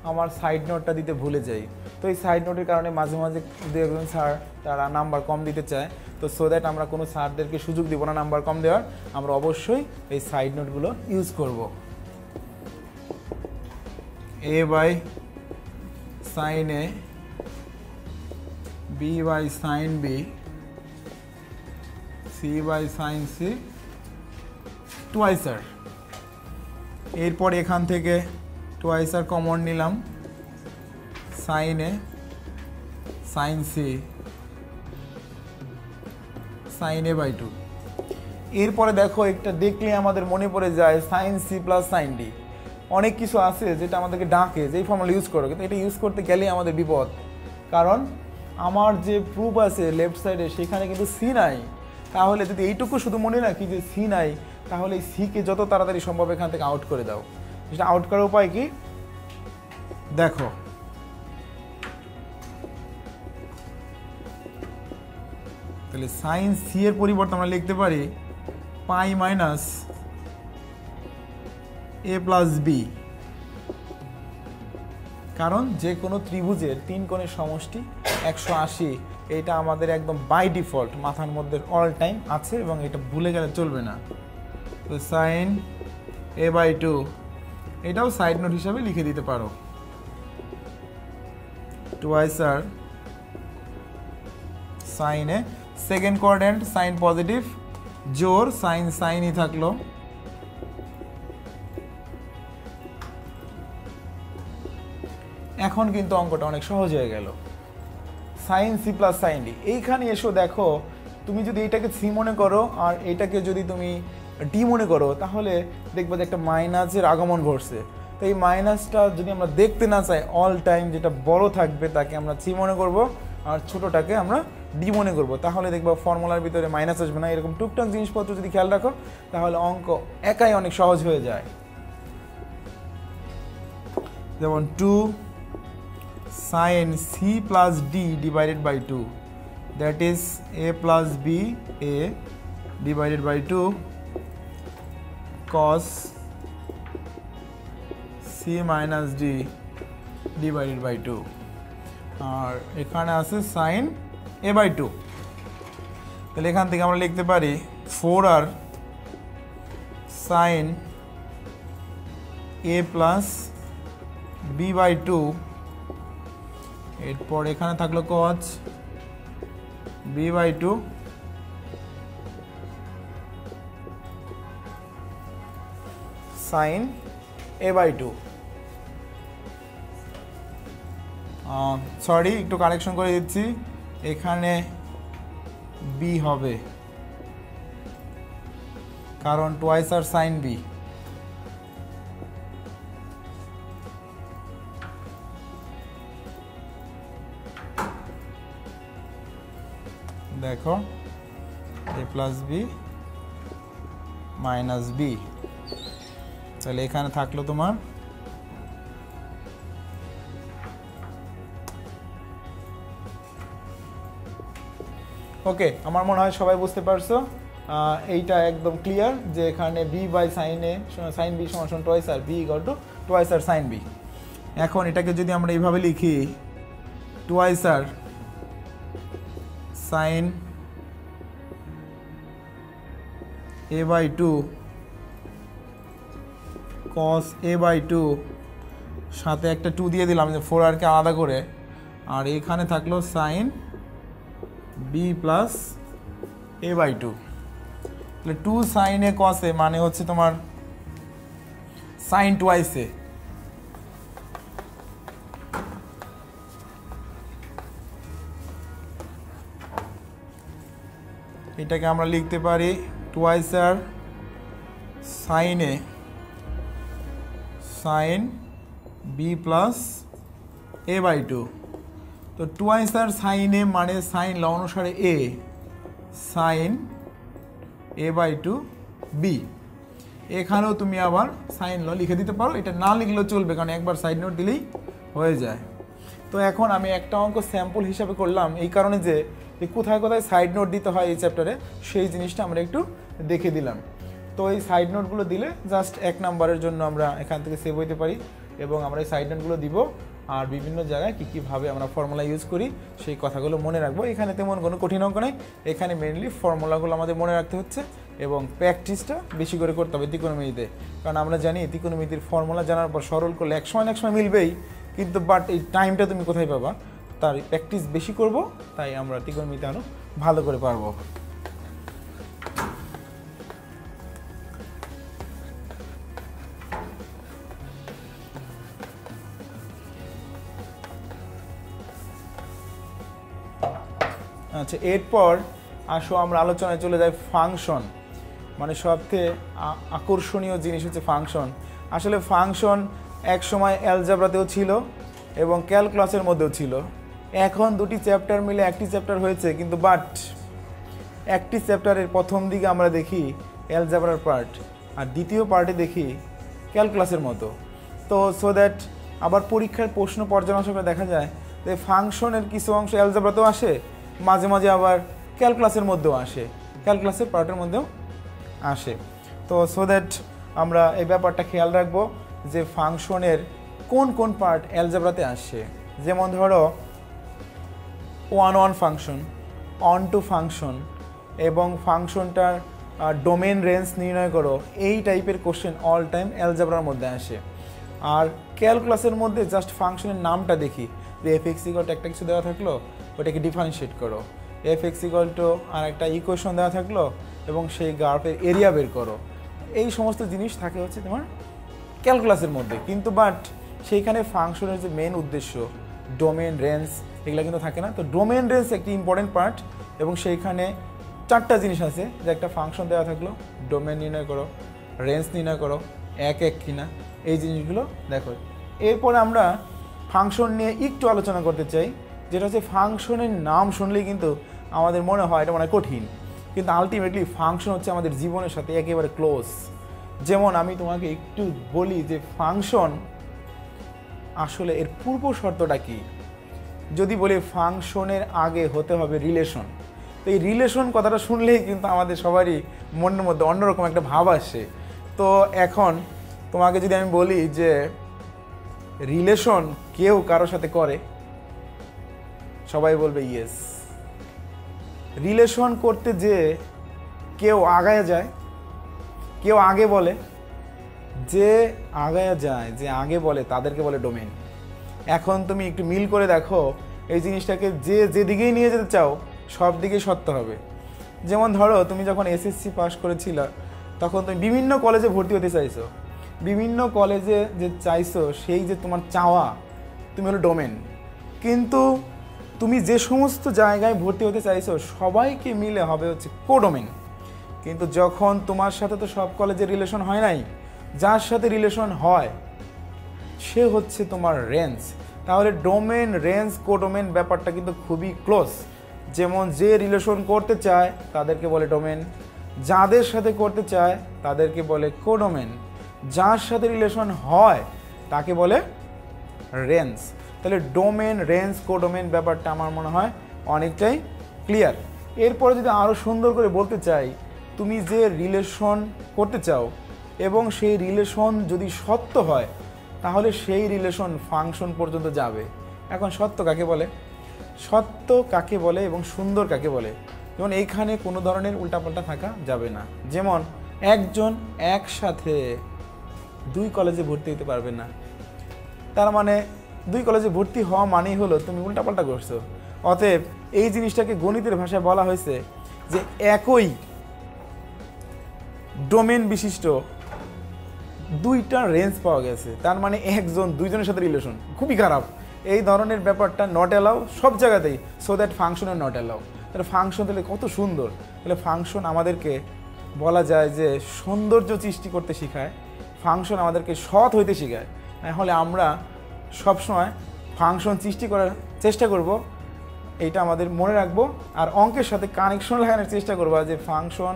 আমার সাইড নোটটা দিতে ভুলে যাই। তো এই সাইড নোটের কারণে মাঝে মাঝে দু একজন স্যার তারা নাম্বার কম দিতে চায়। তো সো দ্যাট আমরা কোনো স্যারদেরকে সুযোগ দিব না নাম্বার কম দেওয়ার, আমরা অবশ্যই এই সাইড নোটগুলো ইউজ করব। A by sine A, B by sine B, C by sine C twice R. এরপর এখান থেকে টোয়াইস আর কমন নিলাম, sine A sine C sine A by 2। এরপরে দেখো, একটা দেখলে আমাদের মনে পড়ে যায় sine C plus sine D. অনেক কিছু আছে যেটা আমাদেরকে ডাকে যে এই ফর্মুলা ইউজ করো, কিন্তু এটা ইউজ করতে গেলেই আমাদের বিপদ। কারণ আমার যে প্রুফ আছে লেফট সাইডে সেখানে কিন্তু সি নাই। তাহলে যদি এইটুকু শুধু মনে রাখি যে সি নাই, তাহলে এই সিকে যত তাড়াতাড়ি সম্ভব এখান থেকে আউট করে দাও। সেটা আউট করার উপায় কি দেখো, তাহলে সাইন সি এর পরিবর্তে আমরা লিখতে পারি পাই মাইনাস এ প্লাস বি। কারণ যে কোনো ত্রিভুজের 3 কোণের সমষ্টি 180, এটা আমাদের একদম বাই ডিফল্ট মাথার মধ্যে অল টাইম আছে এবং এটা ভুলে গেলে চলবে না। তো সাইন এ বাই 2 এটাও সাইড নোট হিসাবে লিখে দিতে পারো। Twice R sine A, second quadrant sine positive, জোর সাইন সাইনই থাকলো। এখন কিন্তু অঙ্কটা অনেক সহজ হয়ে গেল। Sine C plus sine D, এইখানে এসো দেখো, তুমি যদি এইটাকে সি মনে করো আর এইটাকে যদি তুমি ডি মনে করো, তাহলে দেখবে যে একটা মাইনাসের আগমন ঘটছে। তো এই মাইনাসটা যদি আমরা দেখতে না চাই, অল টাইম যেটা বড় থাকবে তাকে আমরা সি মনে করব আর ছোটটাকে আমরা ডি মনে করব। তাহলে দেখবো ফর্মুলার ভিতরে মাইনাস আসবে না। এরকম টুকটাক জিনিসপত্র যদি খেয়াল রাখো তাহলে অঙ্ক একাই অনেক সহজ হয়ে যায়। যেমন 2 sin c plus d divided by 2, that is a plus b a divided by 2 cos c minus d divided by 2, আর এখানে আছে sin a by 2। তাহলে এখান থেকে আমরা লিখতে পারি 4r sin a plus b by 2, এরপর এখানে থাকলো cos b by 2 sin a by 2। Sorry, একটু কারেকশন করে দিচ্ছি, এখানে b হবে কারণ টোয়াইস আর সাইন b। দেখো a plus B minus B, তাহলে এখানে থাকলো তোমার ওকে। আমার মনে হয় সবাই বুঝতে পারছো, এইটা একদম ক্লিয়ার যে এখানে B by sine A sine B সমান সমান twice R B equal to twice R sine B. এখন এটাকে যদি আমরা এইভাবে লিখি, twice R sine a by 2 cos a by 2, সাথে একটা 2 দিয়ে দিলাম যে 4r কে আলাদা করে, আর এখানে থাকলো sine b plus a by 2। তাহলে 2 সাইন এ cos এ মানে হচ্ছে তোমার সাইন টোয়াইস এ। এটাকে আমরা লিখতে পারি টুয়াইস আর সাইনে সাইন বি প্লাস a/2। তো টুয়াইস আর সাইন এ মানে সাইন ল অনুসারে এ, সাইন a/2 বি। এখানেও তুমি আবার সাইন ল লিখে দিতে পারো, এটা না লিখলেও চলবে কারণ একবার সাইড নোট দিলেই হয়ে যায়। তো এখন আমি একটা অঙ্ক স্যাম্পল হিসাবে করলাম এই কারণে যে কোথায় কোথায় সাইড নোট দিতে হয় এই চ্যাপ্টারে সেই জিনিসটা আমরা একটু দেখে দিলাম। তো এই সাইড নোটগুলো দিলে জাস্ট 1 নাম্বারের জন্য আমরা এখান থেকে সেভ হইতে পারি এবং আমরা এই সাইড নোটগুলো দিব আর বিভিন্ন জায়গায় কীভাবে আমরা ফর্মুলা ইউজ করি সেই কথাগুলো মনে রাখবো। এখানে তেমন কোনো কঠিন অঙ্ক নেই, এখানে মেনলি ফর্মুলাগুলো আমাদের মনে রাখতে হচ্ছে এবং প্র্যাকটিসটা বেশি করে করতে হবে ত্রিকোণমিতিতে। কারণ আমরা জানি ত্রিকোণমিতির ফর্মুলা জানার পর সরল করলে এক সময় মিলবেই, কিন্তু বাট এই টাইমটা তুমি কোথায় পাবা, তার প্র্যাকটিস বেশি করব, তাই আমরা ত্রিকোণমিতি আরও ভালো করে পারবো। আচ্ছা, এরপর আসো আমরা আলোচনায় চলে যাই ফাংশন। মানে সবথেকে আকর্ষণীয় জিনিস হচ্ছে ফাংশন। আসলে ফাংশন এক সময় অ্যালজেব্রাতেও ছিল এবং ক্যালকুলাসের মধ্যেও ছিল। এখন দুটি চ্যাপ্টার মিলে একটি চ্যাপ্টার হয়েছে, কিন্তু বাট একটি চ্যাপ্টারের প্রথম দিকে আমরা দেখি অ্যালজেব্রার পার্ট আর দ্বিতীয় পার্টে দেখি ক্যালকুলাসের মতো। তো সো দ্যাট আবার পরীক্ষার প্রশ্ন পর্যালোচনা দেখা যায় যে ফাংশনের কিছু অংশ অ্যালজেব্রাতেও আসে, মাঝে মাঝে আবার ক্যালকুলাসের মধ্যেও আসে, ক্যালকুলাসের পার্টের মধ্যেও আসে। তো সো দ্যাট আমরা এই ব্যাপারটা খেয়াল রাখবো যে ফাংশনের কোন কোন পার্ট অ্যালজেব্রাতে আসে। যেমন ধরো 1 ফাংশন, অন টু ফাংশন এবং ফাংশনটার ডোমেন রেঞ্জ নির্ণয় করো, এই টাইপের কোশ্চেন অল টাইম অ্যালজেব্রার মধ্যে আসে। আর ক্যালকুলাসের মধ্যে জাস্ট ফাংশনের নামটা দেখি যে f(x) একটা কিছু দেওয়া থাকলো, ওটাকে ডিফারেন্সিয়েট করো, f(x) আর একটা ইকুয়েশন দেওয়া থাকলো এবং সেই গ্রাফের এরিয়া বের করো। এই সমস্ত জিনিস থাকে হচ্ছে তোমার ক্যালকুলাসের মধ্যে, কিন্তু বাট সেইখানে ফাংশনের যে মেন উদ্দেশ্য ডোমেন রেঞ্জ এগুলো কিন্তু থাকে না। তো ডোমেন রেঞ্জ একটি ইম্পর্টেন্ট পার্ট এবং সেইখানে 4টা জিনিস আছে, যে একটা ফাংশন দেওয়া থাকলো, ডোমেন নির্ণয় করো, রেঞ্জ নির্ণয় করো, এক কিনা, এই জিনিসগুলো দেখো। এরপরে আমরা ফাংশন নিয়ে একটু আলোচনা করতে চাই, যেটা হচ্ছে ফাংশনের নাম শুনলেই কিন্তু আমাদের মনে হয় এটা মনে হয় কঠিন, কিন্তু আলটিমেটলি ফাংশন হচ্ছে আমাদের জীবনের সাথে একেবারে ক্লোজ। যেমন আমি তোমাকে একটু বলি যে ফাংশন আসলে এর পূর্ব শর্তটা কি। যদি বলি ফাংশনের আগে হতে হবে রিলেশন, তো এই রিলেশন কথাটা শুনলেই কিন্তু আমাদের সবারই মনের মধ্যে অন্যরকম একটা ভাব আসে। তো এখন তোমাকে যদি আমি বলি যে রিলেশন কেউ কারোর সাথে করে, সবাই বলবে ইয়েস। রিলেশন করতে যে কেউ আগায় যায়, কেউ আগে বলে, যে আগায় যায়, যে আগে বলে তাদেরকে বলে ডোমেন। এখন তুমি একটু মিল করে দেখো এই জিনিসটাকে, যে যেদিকেই নিয়ে যেতে চাও সব দিকেই সত্য হবে। যেমন ধরো তুমি যখন এসএসসি পাস করেছিলা তখন তুমি বিভিন্ন কলেজে ভর্তি হতে চাইছো, বিভিন্ন কলেজে যে চাইছো সেই যে তোমার চাওয়া তুমি হলো ডোমেন। কিন্তু তুমি যে সমস্ত জায়গায় ভর্তি হতে চাইছো সবাইকে মিলে হবে হচ্ছে কোডোমেন। কিন্তু যখন তোমার সাথে তো সব কলেজের রিলেশন হয় নাই, যার সাথে রিলেশন হয় সে হচ্ছে তোমার রেঞ্জ। তাহলে ডোমেন রেঞ্জ কোডোমেন ব্যাপারটা কিন্তু খুবই ক্লোজ। যেমন যে রিলেশন করতে চায় তাদেরকে বলে ডোমেন, যাদের সাথে করতে চায় তাদেরকে বলে কোডোমেন, যার সাথে রিলেশন হয় তাকে বলে রেঞ্জ। তাহলে ডোমেন রেঞ্জ কোডোমেন ব্যাপারটা আমার মনে হয় অনেকটাই ক্লিয়ার। এরপরে যদি আরও সুন্দর করে বলতে চাই, তুমি যে রিলেশন করতে চাও এবং সেই রিলেশন যদি সত্য হয় তাহলে সেই রিলেশন ফাংশন পর্যন্ত যাবে। এখন সত্য কাকে বলে, সত্য কাকে বলে এবং সুন্দর কাকে বলে, যেমন এইখানে কোনো ধরনের উল্টাপাল্টা থাকা যাবে না। যেমন একজন একসাথে 2 কলেজে ভর্তি হতে পারবে না, তার মানে 2 কলেজে ভর্তি হওয়া মানেই হলো তুমি উল্টাপাল্টা করছো। অতএব এই জিনিসটাকে গণিতের ভাষায় বলা হয়েছে যে একই ডোমেন বিশিষ্ট 2টা রেঞ্জ পাওয়া গেছে, তার মানে একজন 2জনের সাথে রিলেশন, খুবই খারাপ। এই ধরনের ব্যাপারটা নট অ্যালাউ সব জায়গাতেই, সো দ্যাট ফাংশনের নট অ্যালাউ। তাহলে ফাংশন তাহলে কত সুন্দর, তাহলে ফাংশন আমাদেরকে বলা যায় যে সৌন্দর্য সৃষ্টি করতে শেখায়, ফাংশন আমাদেরকে সৎ হইতে শেখায়। তাহলে আমরা সবসময় ফাংশন সৃষ্টি করার চেষ্টা করব, এইটা আমাদের মনে রাখবো। আর অঙ্কের সাথে কানেকশন লাগানোর চেষ্টা করবো যে ফাংশন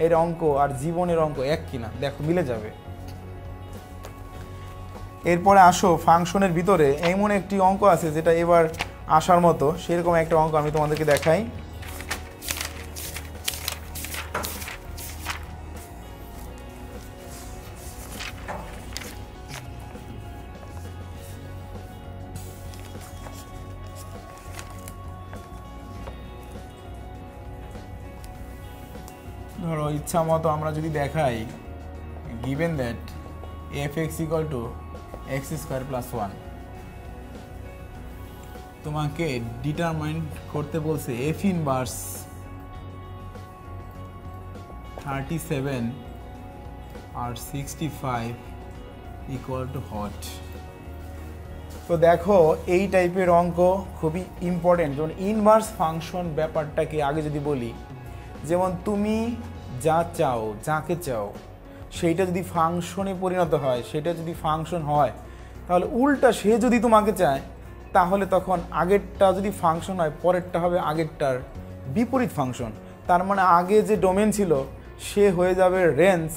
এর অঙ্ক আর জীবনের অঙ্ক এক কিনা, দেখো মিলে যাবে। এরপরে আসো ফাংশনের ভিতরে এমন একটি অঙ্ক আছে যেটা এবার আসার মতো, সেরকম একটা অঙ্ক আমি তোমাদেরকে দেখাই। ধরো ইচ্ছা মতো আমরা যদি দেখাই given that f(x) = x² + 1, তোমাকে ডিটারমাইন করতে বলছে f ইনভার্স 37 আর 65 = what। তো দেখো এই টাইপের অঙ্ক খুবই ইম্পর্টেন্ট। যেমন ইনভার্স ফাংশন ব্যাপারটাকে আগে যদি বলি, যেমন তুমি যা চাও, যাকে চাও সেইটা যদি ফাংশনে পরিণত হয়, সেটা যদি ফাংশন হয়, তাহলে উল্টা সে যদি তোমাকে চায়, তাহলে তখন আগেরটা যদি ফাংশন হয়, পরেরটা হবে আগেরটার বিপরীত ফাংশন। তার মানে আগে যে ডোমেন ছিল সে হয়ে যাবে রেঞ্জ,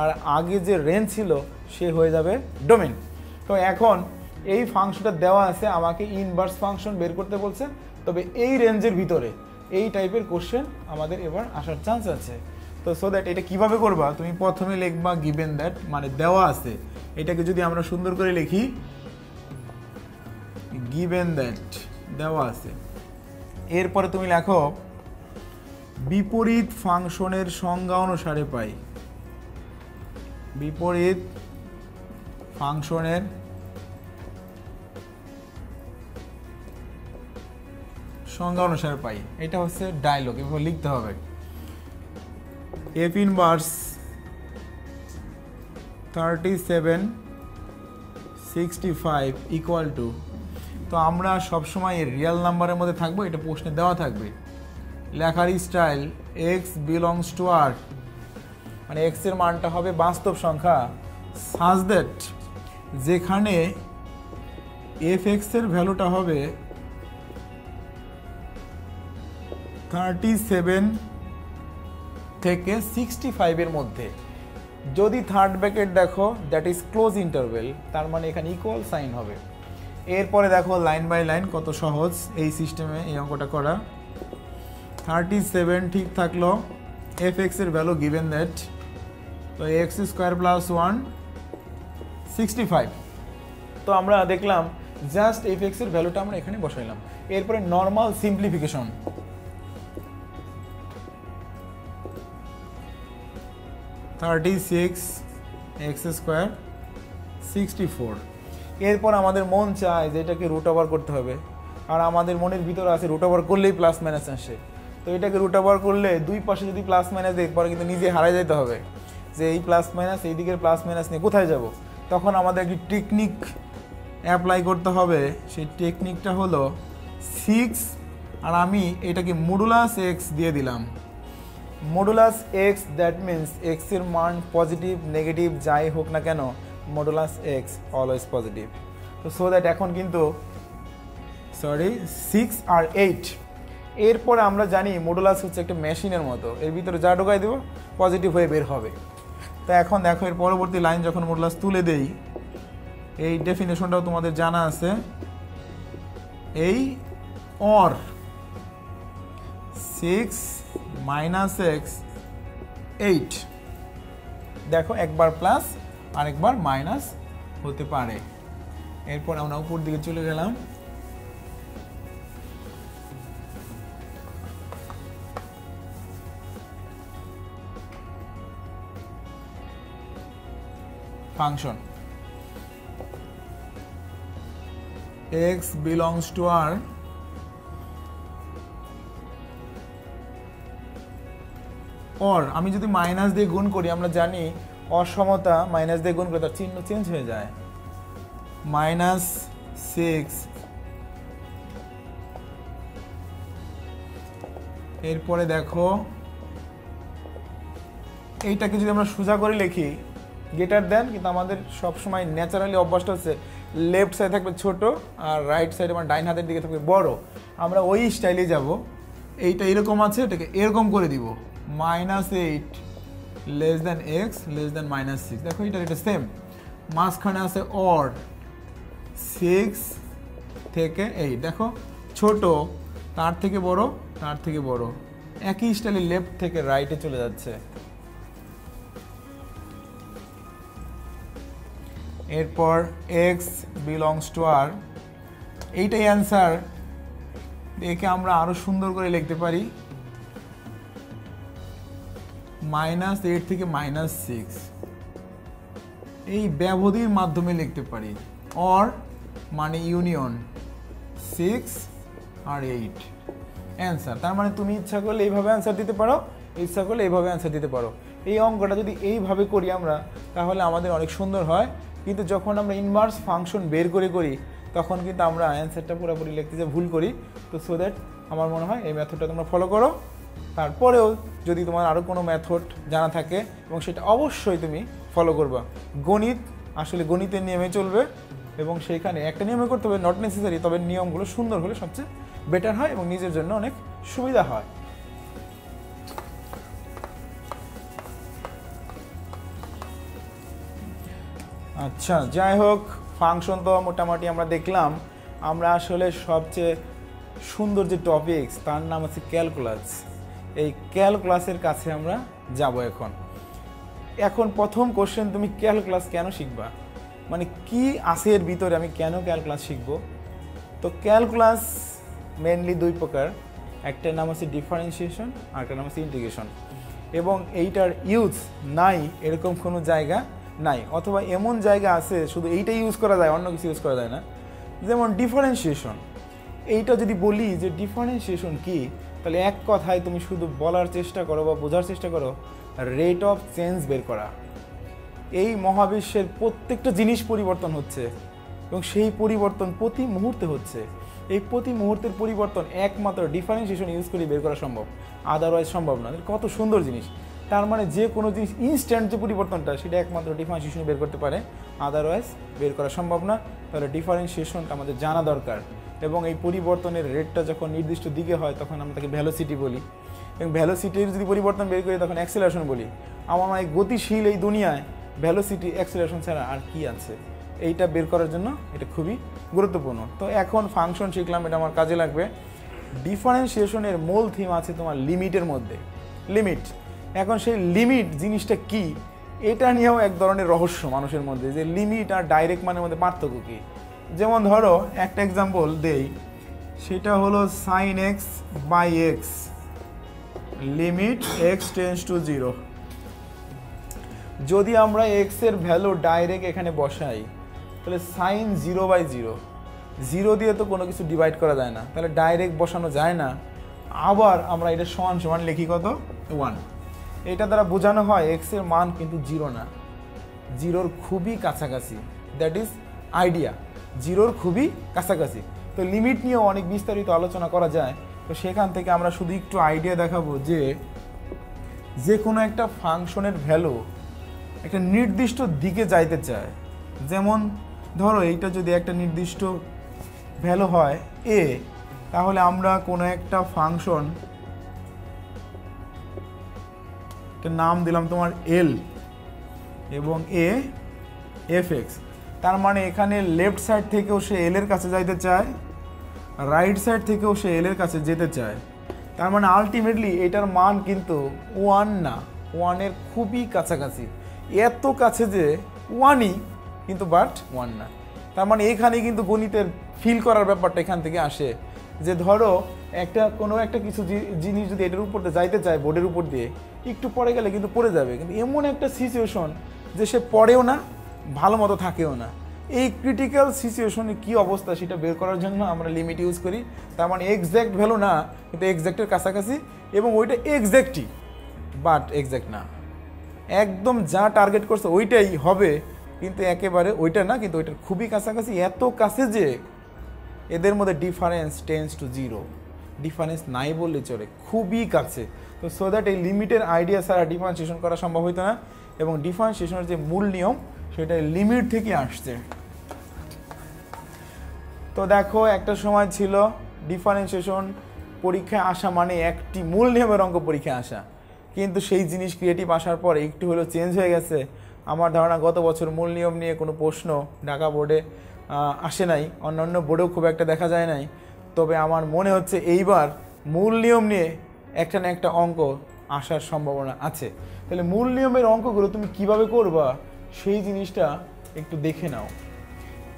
আর আগে যে রেঞ্জ ছিল সে হয়ে যাবে ডোমেন। তো এখন এই ফাংশনটা দেওয়া আছে, আমাকে ইনভার্স ফাংশন বের করতে বলছে, তবে এই রেঞ্জের ভিতরে এই টাইপের কোশ্চেন আমাদের এবার আসার চান্স আছে। তো সো দ্যাট এটা কিভাবে করবা, তুমি প্রথমে লিখবা গিভেন দ্যাট, মানে দেওয়া আছে, এটাকে যদি আমরা সুন্দর করে লিখি গিভেন দ্যাট দেওয়া আছে, এরপরে তুমি লেখো বিপরীত ফাংশনের সংজ্ঞা অনুসারে পাই, বিপরীত ফাংশনের সংজ্ঞা অনুসারে পাই। এটা হচ্ছে ডায়লগ, এভাবে লিখতে হবে f ইনভার্স 37 65 = তো আমরা সবসময় রিয়েল নাম্বারের মধ্যে থাকবো, এটা প্রশ্নে দেওয়া থাকবে। লেখার style x belongs to r, মানে x এর মানটা হবে বাস্তব সংখ্যা, সাজ দ্যাট যেখানে f(x) এর ভ্যালুটা হবে 37 থেকে 65 এর মধ্যে। যদি থার্ড ব্র্যাকেট দেখো দ্যাট ইজ ক্লোজ ইন্টারভেল, তার মানে এখানে ইকুয়াল সাইন হবে। এরপরে দেখো লাইন বাই লাইন কত সহজ এই সিস্টেমে এই অঙ্কটা করা। 37 ঠিক থাকলো, f(x) এর ভ্যালু গিভেন দ্যাট, তো x² + 1 65। তো আমরা দেখলাম জাস্ট f(x) এর ভ্যালুটা আমরা এখানে বসাইলাম। এরপরে নর্মাল সিম্পলিফিকেশন, 36 x² 64। এরপর আমাদের মন চায় যে এটাকে রুট ওভার করতে হবে, আর আমাদের মনের ভিতরে আছে রুট ওভার করলেই প্লাস মাইনাস আসে। তো এটাকে রুট ওভার করলে দুই পাশে যদি প্লাস মাইনাস দেয়, পরে কিন্তু নিজে হারাই যেতে হবে যে এই প্লাস মাইনাস, এই দিকের প্লাস মাইনাস নিয়ে কোথায় যাব। তখন আমাদের একটি টেকনিক অ্যাপ্লাই করতে হবে, সেই টেকনিকটা হলো 6, আর আমি এটাকে মডুলাস x দিয়ে দিলাম। Modulus x, that means x এর মান পজিটিভ নেগেটিভ যাই হোক না কেন, মডুলাস x অলওয়েজ পজিটিভ। তো সো দ্যাট এখন কিন্তু 6 আর 8। এরপরে আমরা জানি মডুলাস হচ্ছে একটা মেশিনের মতো, এর ভিতরে যা ঢোকাই দেবো পজিটিভ হয়ে বের হবে। তো এখন দেখো এর পরবর্তী লাইন যখন মডুলাস তুলে দেই, এই ডেফিনেশনটাও তোমাদের জানা আছে, এই অর 6 - x 8, দেখো একবার প্লাস আর একবার মাইনাস হতে পারে। এরপর আমরা উপর দিকে চলে গেলাম, function x belongs to r, or আমি যদি মাইনাস দিয়ে গুণ করি, আমরা জানি অসমতা মাইনাস দিয়ে গুণ করে তার চিহ্ন চেঞ্জ হয়ে যায়, -6। এরপরে দেখো এইটাকে যদি আমরা সোজা করে লিখি গ্রেটার দেন, কিন্তু আমাদের সবসময় ন্যাচারালি অভ্যাসটা হচ্ছে লেফট সাইড থাকবে ছোট আর রাইট সাইড আমার ডাইন হাতের দিকে থাকবে বড়। আমরা ওই স্টাইলে যাব। এইটা এরকম আছে, এটাকে এরকম করে দিব, -8 less than x less than -6। দেখো এটা সেম। মাঝখানে আছে অর 6 থেকে 8। দেখো ছোট তার থেকে বড় তার থেকে বড়, একই স্টাইলে লেফট থেকে রাইটে চলে যাচ্ছে। এরপর x বিলংস টু r, এইটাই অ্যান্সার। একে আমরা আরো সুন্দর করে লিখতে পারি -8 থেকে -6, এই ব্যবধির মাধ্যমে লিখতে পারি। অর মানে ইউনিয়ন 6 আর 8 অ্যান্সার। তার মানে তুমি ইচ্ছা করলে এইভাবে অ্যান্সার দিতে পারো, ইচ্ছা করলে এইভাবে অ্যান্সার দিতে পারো। এই অঙ্কটা যদি এইভাবে করি আমরা, তাহলে আমাদের অনেক সুন্দর হয়। কিন্তু যখন আমরা ইনভার্স ফাংশন বের করি তখন কিন্তু আমরা অ্যান্সারটা পুরোপুরি লিখতে যে ভুল করি। তো সো দ্যাট আমার মনে হয় এই মেথডটা তোমরা ফলো করো। তারপরেও যদি তোমার আরও কোনো মেথড জানা থাকে এবং সেটা অবশ্যই তুমি ফলো করবা। গণিত আসলে গণিতের নিয়মে চলবে এবং সেইখানে একটা নিয়মে করতে হবে, নট নেসেসারি, তবে নিয়মগুলো সুন্দর হলে সবচেয়ে বেটার হয় এবং নিজের জন্য অনেক সুবিধা হয়। আচ্ছা, যাই হোক, ফাংশন তো মোটামুটি আমরা দেখলাম। আমরা আসলে সবচেয়ে সুন্দর যে টপিকস তার নাম হচ্ছে ক্যালকুলাস। এই ক্যালকুলাসের কাছে আমরা যাব এখন। এখন প্রথম কোশ্চেন, তুমি ক্যালকুলাস কেন শিখবা, মানে কি আছে এর ভিতরে, আমি কেন ক্যালকুলাস শিখবো? তো ক্যালকুলাস মেনলি দুই প্রকার, একটার নাম হচ্ছে ডিফারেন্সিয়েশন আর একটা নাম হচ্ছে ইন্টিগ্রেশন। এবং এইটার ইউজ নাই এরকম কোনো জায়গা নাই, অথবা এমন জায়গা আছে শুধু এইটাই ইউজ করা যায়, অন্য কিছু ইউজ করা যায় না। যেমন ডিফারেন্সিয়েশন, এইটা যদি বলি যে ডিফারেন্সিয়েশন কি, তাহলে এক কথায় তুমি শুধু বলার চেষ্টা করো বা বোঝার চেষ্টা করো রেট অফ চেঞ্জ বের করা। এই মহাবিশ্বের প্রত্যেকটা জিনিস পরিবর্তন হচ্ছে এবং সেই পরিবর্তন প্রতি মুহূর্তে হচ্ছে। এই প্রতি মুহূর্তের পরিবর্তন একমাত্র ডিফারেন্সিয়েশন ইউজ করে বের করা সম্ভব, আদারওয়াইজ সম্ভব না। কত সুন্দর জিনিস! তার মানে যে কোনো জিনিস ইনস্ট্যান্ট যে পরিবর্তনটা, সেটা একমাত্র ডিফারেন্সিয়েশন বের করতে পারে, আদারওয়াইজ বের করা সম্ভব না। তাহলে ডিফারেন্সিয়েশনটা আমাদের জানা দরকার। এবং এই পরিবর্তনের রেটটা যখন নির্দিষ্ট দিকে হয় তখন আমরা তাকে ভ্যালোসিটি বলি, এবং ভ্যালোসিটির যদি পরিবর্তন বের করি তখন অ্যাক্সেলারেশন বলি। আমার মানে গতিশীল এই দুনিয়ায় ভ্যালোসিটি অ্যাক্সেলারেশন ছাড়া আর কি আছে, এইটা বের করার জন্য এটা খুবই গুরুত্বপূর্ণ। তো এখন ফাংশন শিখলাম, এটা আমার কাজে লাগবে। ডিফারেন্সিয়েশনের মূল থিম আছে তোমার লিমিটের মধ্যে, লিমিট। এখন সেই লিমিট জিনিসটা কি, এটা নিয়েও এক ধরনের রহস্য মানুষের মধ্যে, যে লিমিট আর ডাইরেক্ট মানের মধ্যে পার্থক্য কী। যেমন ধরো একটা এক্সাম্পল দেই, সেটা হলো sin x by X limit x tends to 0। যদি আমরা x এর ভ্যালু ডাইরেক্ট এখানে বসাই, তাহলে sin 0/0, 0 দিয়ে তো কোনো কিছু ডিভাইড করা যায় না, তাহলে ডাইরেক্ট বসানো যায় না। আবার আমরা এটা সমান সমান লিখি কত, 1। এটা দ্বারা বোঝানো হয় x এর মান কিন্তু 0 না, 0-র খুবই কাছাকাছি। দ্যাট ইজ আইডিয়া, 0-র খুবই কাছাকাছি। তো লিমিট নিয়েও অনেক বিস্তারিত আলোচনা করা যায়। তো সেখান থেকে আমরা শুধু একটু আইডিয়া দেখাবো যে কোনো একটা ফাংশনের ভ্যালু একটা নির্দিষ্ট দিকে যাইতে চায়। যেমন ধরো এইটা যদি একটা নির্দিষ্ট ভ্যালু হয় a, তাহলে আমরা কোনো একটা ফাংশন নাম দিলাম তোমার l এবং a f(x). তার মানে এখানে লেফট সাইড থেকেও সে l এর কাছে যাইতে চায়, রাইট সাইড থেকেও সে l এর কাছে যেতে চায়। তার মানে আলটিমেটলি এটার মান কিন্তু 1 না, 1-এর খুবই কাছাকাছি, এত কাছে যে 1ই কিন্তু বাট 1 না। তার মানে এখানে কিন্তু গণিতের ফিল করার ব্যাপারটা এখান থেকে আসে, যে ধরো কোনো একটা কিছু জিনিস যদি এটার উপর দিয়ে যাইতে চায় বোর্ডের উপর দিয়ে, একটু পরে গেলে কিন্তু পড়ে যাবে। কিন্তু এমন একটা সিচুয়েশন যে সে পড়েও না, ভালো মতো থাকেও না। এই ক্রিটিক্যাল সিচুয়েশনে কি অবস্থা সেটা বের করার জন্য আমরা লিমিট ইউজ করি। তার মানে এক্স্যাক্ট ভ্যালু না, কিন্তু এক্স্যাক্টের কাছাকাছি, এবং ওইটা এক্স্যাক্টই বাট এক্স্যাক্ট না। একদম যা টার্গেট করছে ওইটাই হবে, কিন্তু একেবারে ওইটা না, কিন্তু ওইটার খুবই কাছাকাছি, এত কাছে যে এদের মধ্যে ডিফারেন্স টেন্ডস টু 0। ডিফারেন্স নাই বললে চলে, খুবই কাছে। তো সো দ্যাট এই লিমিটের আইডিয়া ছাড়া ডিফারেন্সিয়েশন করা সম্ভব হতো না, এবং ডিফারেন্সিয়েশনের যে মূল নিয়ম সেটা লিমিট থেকে আসছে। তো দেখো একটা সময় ছিল ডিফারেন্সিয়েশন পরীক্ষায় আসা মানে একটি মূল নিয়মের অঙ্ক পরীক্ষায় আসা, কিন্তু সেই জিনিস ক্রিয়েটিভ আসার পর একটু হলেও চেঞ্জ হয়ে গেছে। আমার ধারণা গত বছর মূল নিয়ম নিয়ে কোনো প্রশ্ন ঢাকা বোর্ডে আসে নাই, অন্যান্য বোর্ডেও খুব একটা দেখা যায় নাই। তবে আমার মনে হচ্ছে এইবার মূল নিয়ম নিয়ে একটা না একটা অঙ্ক আসার সম্ভাবনা আছে। তাহলে মূল নিয়মের অঙ্কগুলো তুমি কিভাবে করবা সেই জিনিসটা একটু দেখে নাও।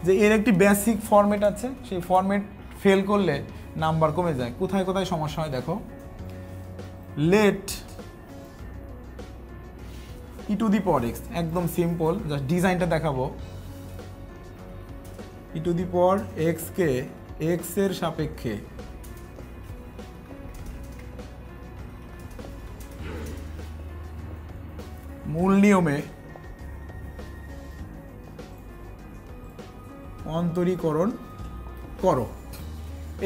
যে এর একটি বেসিক ফরম্যাট আছে, সেই ফরম্যাট ফেল করলে নাম্বার কমে যায়। কোথায় কোথায় সমস্যা হয় দেখো। Let e to the power x, একদম সিম্পল, জাস্ট ডিজাইনটা দেখাবো। E to the power x কে এক্স এর সাপেক্ষে মূল নিয়মে অন্তরীকরণ করো।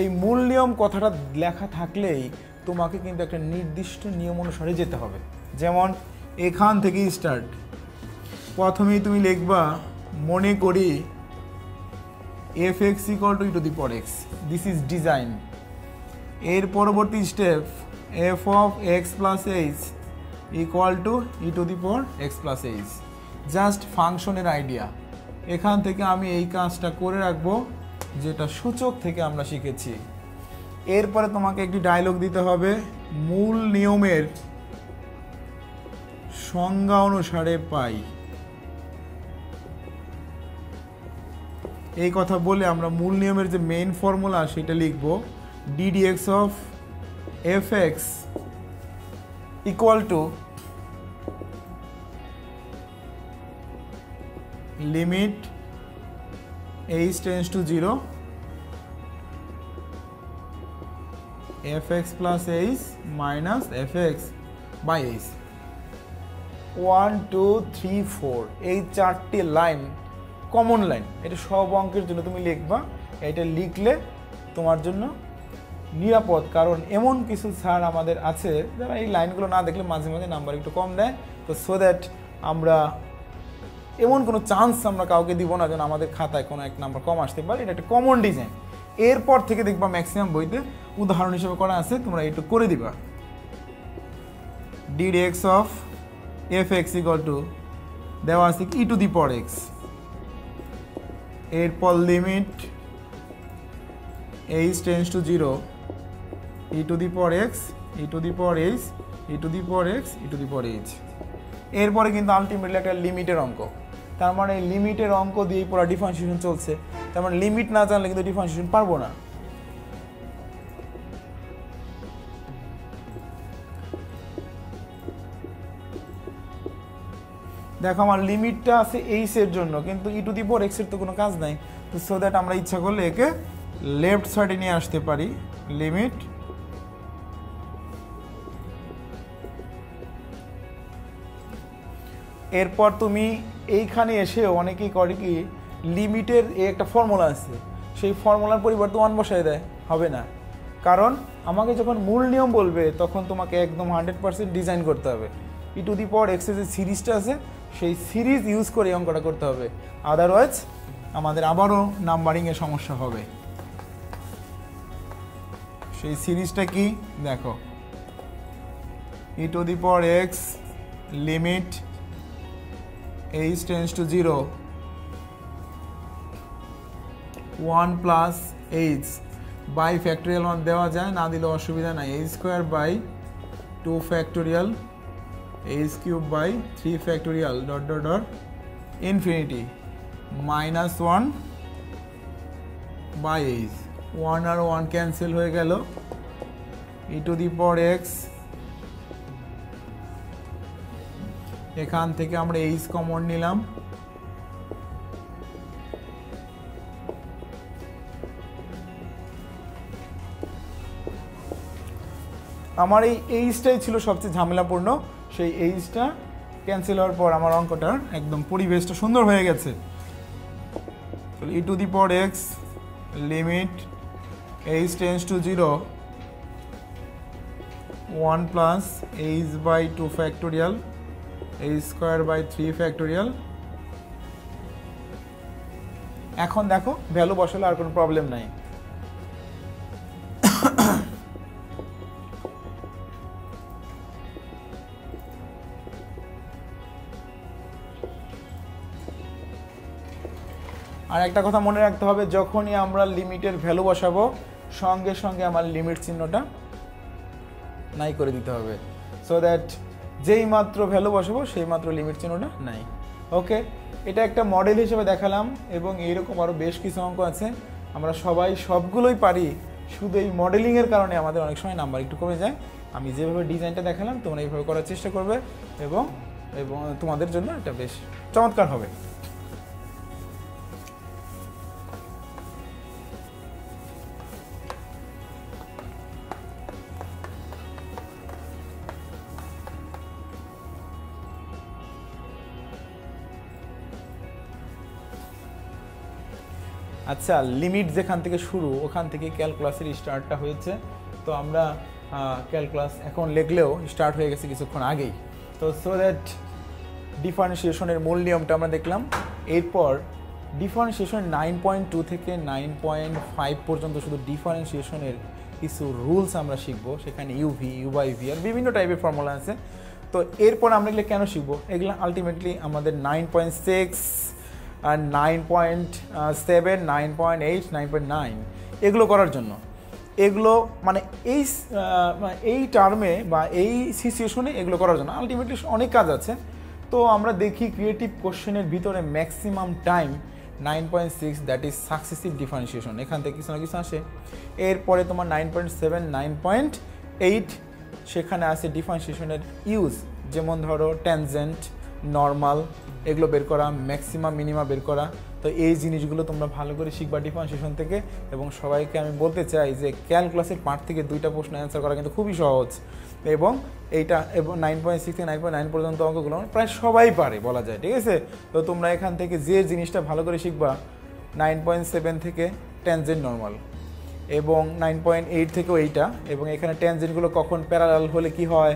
এই মূল নিয়ম কথাটা লেখা থাকলেই তোমাকে কিন্তু একটা নির্দিষ্ট নিয়ম অনুসারে যেতে হবে। যেমন এখান থেকেই স্টার্ট, প্রথমেই তুমি লিখবা মনে করি F x equal two E to the power x, this is design. এর পরবর্তী step F of x plus H equal to E to the power x plus H, just ফাংশনের আইডিয়া। এখান থেকে আমি এই কাজটা করে রাখবো যেটা সূচক থেকে আমরা শিখেছি। এরপরে তোমাকে একটি ডায়লগ দিতে হবে, মূল নিয়মের সংজ্ঞা অনুসারে পাই। এই কথা বলে আমরা মূল নিয়মের যে মেইন ফর্মুলা সেটা লিখব, ddx of F x equal to limit h tends to 0 fx plus h minus fx by h। 1 2 3 4 এই চারটি লাইন কমন লাইন, এটা সব অঙ্কের জন্য তুমি লিখবা। এটা লিখলে তোমার জন্য নিরাপদ, কারণ এমন কিছু স্যার আমাদের আছে যারা এই লাইনগুলো না দেখলে মাঝে মাঝে নাম্বার একটু কম দেয়। তো সো দ্যাট আমরা এমন কোনো চান্স আমরা কাউকে দিব না যেন আমাদের খাতায় কোনো এক নাম্বার কম আসতে পারে। এটা একটা কমন ডিজাইন। এরপর থেকে দেখবা ম্যাক্সিমাম বইতে উদাহরণ হিসেবে করা আছে, তোমরা একটু করে দিবা। Ddx of F x equal two দেওয়া আছে ই টু দি পাওয়ার এক্স, এরপর limit h tends to 0 E to the power x E to the power H E to the power x E to the power H. এরপরে কিন্তু ultimately একটা লিমিটের অঙ্ক। তার মানে এই লিমিটের অঙ্ক দিয়েই পুরো ডিফারেন্সিয়েশন চলছে। তার মানে লিমিট না জানলে কিন্তু ডিফারেন্সিয়েশন পারবো না। দেখো আমার লিমিটটা আছে এইচ এর জন্য, কিন্তু ই টু দি পাওয়ার এক্স এর তো কোনো কাজ নাই। তো সো দ্যাট আমরা ইচ্ছা করলে একে লেফট সাইডে নিয়ে আসতে পারি। লিমিট এরপর তুমি এইখানে এসে অনেকেই করে কি, লিমিটের একটা ফর্মুলা আছে, সেই ফর্মুলার পরিবর্তে 1 বসায় দেয়। হবে না, কারণ আমাকে যখন মূল নিয়ম বলবে তখন তোমাকে একদম 100% ডিজাইন করতে হবে। ই টু দি পাওয়ার এক্সের যে সিরিজটা আছে সেই সিরিজ ইউজ করে অঙ্কটা করতে হবে, আদারওয়াইজ আমাদের আবারও নাম্বারিংয়ের সমস্যা হবে। সেই সিরিজটা কি দেখো, e to the power x limit h tends to 0 1 plus h by factorial 1 দেওয়া যায়, না দিলে অসুবিধা নাই। h square by 2 factorial h cube by 3 factorial dot dot dot infinity minus 1 by h। 1 আর 1 ক্যান্সেল হয়ে গেল। ই টু দি পাওয়ার এক্স, এখান থেকে আমরা এইচ কমন নিলাম। আমার এই এইচটাই ছিল সবচেয়ে ঝামেলাপূর্ণ, সেই এইচটা ক্যান্সেল হওয়ার পর আমার অঙ্কটার একদম পরিবেশটা সুন্দর হয়ে গেছে। E to the power x limit h tends to 0 1 plus h by 2 factorial h square by 3 factorial. এখন দেখো ভ্যালু বসালে আর কোনো প্রবলেম নাই। আর একটা কথা মনে রাখতে হবে, যখনই আমরা লিমিটের ভ্যালু বসাবো সঙ্গে সঙ্গে আমার লিমিট চিহ্নটা নাই করে দিতে হবে, সো দ্যাট যেই মাত্র ভ্যালু বসাবো সেই মাত্র লিমিট চিহ্নটা নাই। ওকে, এটা একটা মডেল হিসেবে দেখালাম, এবং এইরকম আরও বেশ কিছু অঙ্ক আছে, আমরা সবাই সবগুলোই পারি, শুধু এই মডেলিংয়ের কারণে আমাদের অনেক সময় নাম্বার একটু কমে যায়। আমি যেভাবে ডিজাইনটা দেখালাম তোমরা এইভাবে করার চেষ্টা করবে, এবং তোমাদের জন্য এটা বেশ চমৎকার হবে। আচ্ছা, লিমিট যেখান থেকে শুরু ওখান থেকে ক্যালকুলাসের স্টার্টটা হয়েছে, তো আমরা ক্যালকুলাস এখন লিখলেও স্টার্ট হয়ে গেছে কিছুক্ষণ আগেই। তো সো দ্যাট ডিফারেন্সিয়েশনের মূল নিয়মটা আমরা দেখলাম। এরপর ডিফারেন্সিয়েশনের 9.2 থেকে 9.5 পর্যন্ত শুধু ডিফারেন্সিয়েশনের কিছু রুলস আমরা শিখবো। সেখানে ইউভি, ইউ/ভি আর বিভিন্ন টাইপের ফর্মুলা আছে। তো এরপর আমরা এগুলো কেন শিখবো, এগুলো আলটিমেটলি আমাদের 9.6 আর 9.7, 9.8, 9.9 এগুলো করার জন্য, এগুলো মানে এই টার্মে বা এই সিচুয়েশনে এগুলো করার জন্য আলটিমেটলি অনেক কাজ আছে। তো আমরা দেখি ক্রিয়েটিভ কোশ্চেনের ভিতরে maximum time 9.6 that is successive differentiation, এখান থেকে কিছু না কিছু আসে। এরপরে তোমার 9.7, 9.8 সেখানে আছে ডিফারেন্সিয়েশনের ইউজ, যেমন ধরো ট্যানজেন্ট, নর্মাল এগুলো বের করা, ম্যাক্সিমাম মিনিমা বের করা। তো এই জিনিসগুলো তোমরা ভালো করে শিখবা ডিফারেন্সিয়েশন থেকে। এবং সবাইকে আমি বলতে চাই যে ক্যালকুলাসের পার্ট থেকে 2টা প্রশ্ন অ্যান্সার করা কিন্তু খুবই সহজ, এবং এইটা এবং 9.6 থেকে 9.9 পর্যন্ত অঙ্কগুলো প্রায় সবাই পারে বলা যায়, ঠিক আছে। তো তোমরা এখান থেকে যে জিনিসটা ভালো করে শিখবা, 9.7 থেকে ট্যানজেন্ট নর্মাল, এবং 9.8 থেকেও এইটা, এবং এখানে ট্যানজেন্টগুলো কখন প্যারালাল হলে কি হয়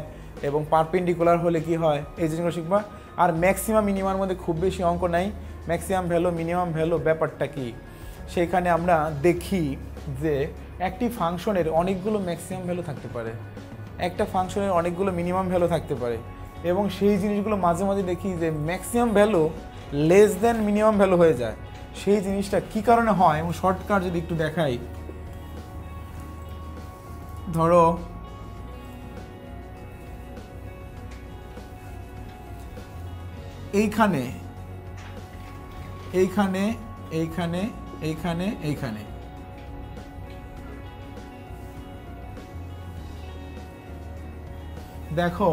এবং পারপেন্ডিকুলার হলে কি হয় এই জিনিসগুলো শিখবা। আর ম্যাক্সিমাম মিনিমার মধ্যে খুব বেশি অঙ্ক নাই, ম্যাক্সিমাম ভ্যালু, মিনিমাম ভ্যালু ব্যাপারটা কি, সেইখানে আমরা দেখি যে একটি ফাংশনের অনেকগুলো ম্যাক্সিমাম ভ্যালু থাকতে পারে, একটা ফাংশনের অনেকগুলো মিনিমাম ভ্যালু থাকতে পারে, এবং সেই জিনিসগুলো মাঝে মাঝে দেখি যে maximum value less than minimum value হয়ে যায়। সেই জিনিসটা কি কারণে হয়, এবং শর্টকাট যদি একটু দেখাই, ধরো এইখানে এইখানে এইখানে এইখানে এইখানে দেখো,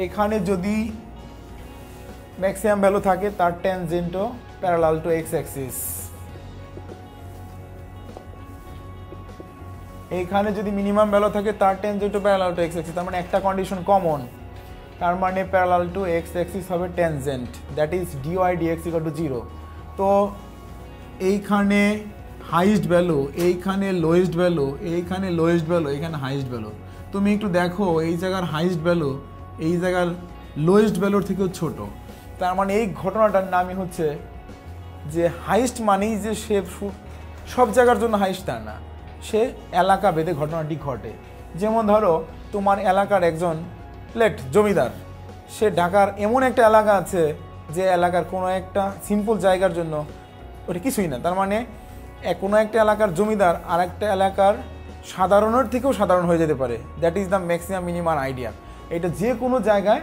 এখানে যদি ম্যাক্সিমাম ভ্যালু থাকে তার ট্যানজেন্টও প্যারালাল টু এক্স অ্যাক্সিস, এইখানে যদি মিনিমাম ভ্যালু থাকে তার ট্যানজেন্টও প্যারালাল টু এক্স অ্যাক্সিস, তার মানে একটা কন্ডিশন কমন, তার মানে প্যারালাল টু এক্স অ্যাক্সিস হবে tangent, that is D Y D X equal to 0। তো এইখানে হাইয়েস্ট ভ্যালু, এইখানে লোয়েস্ট ভ্যালু, এইখানে লোয়েস্ট ভ্যালু, এইখানে হাইয়েস্ট ভ্যালু। তুমি একটু দেখো এই জায়গার হাইয়েস্ট ভ্যালু এই জায়গার লোয়েস্ট ভ্যালুর থেকেও ছোট, তার মানে এই ঘটনাটার নামই হচ্ছে যে হাইয়েস্ট মানেই যে সে সব জায়গার জন্য হাইয়েস্ট তা না, সে এলাকা ভেদে ঘটনাটি ঘটে। যেমন ধরো তোমার এলাকার একজন প্লেট জমিদার, সে ঢাকার এমন একটা এলাকা আছে যে এলাকার কোনো একটা সিম্পল জায়গার জন্য ওটা কিছুই না, তার মানে কোনো একটা এলাকার জমিদার আর একটা এলাকার সাধারণের থেকেও সাধারণ হয়ে যেতে পারে, that is the maximum minimum idea. এটা যে কোনো জায়গায়,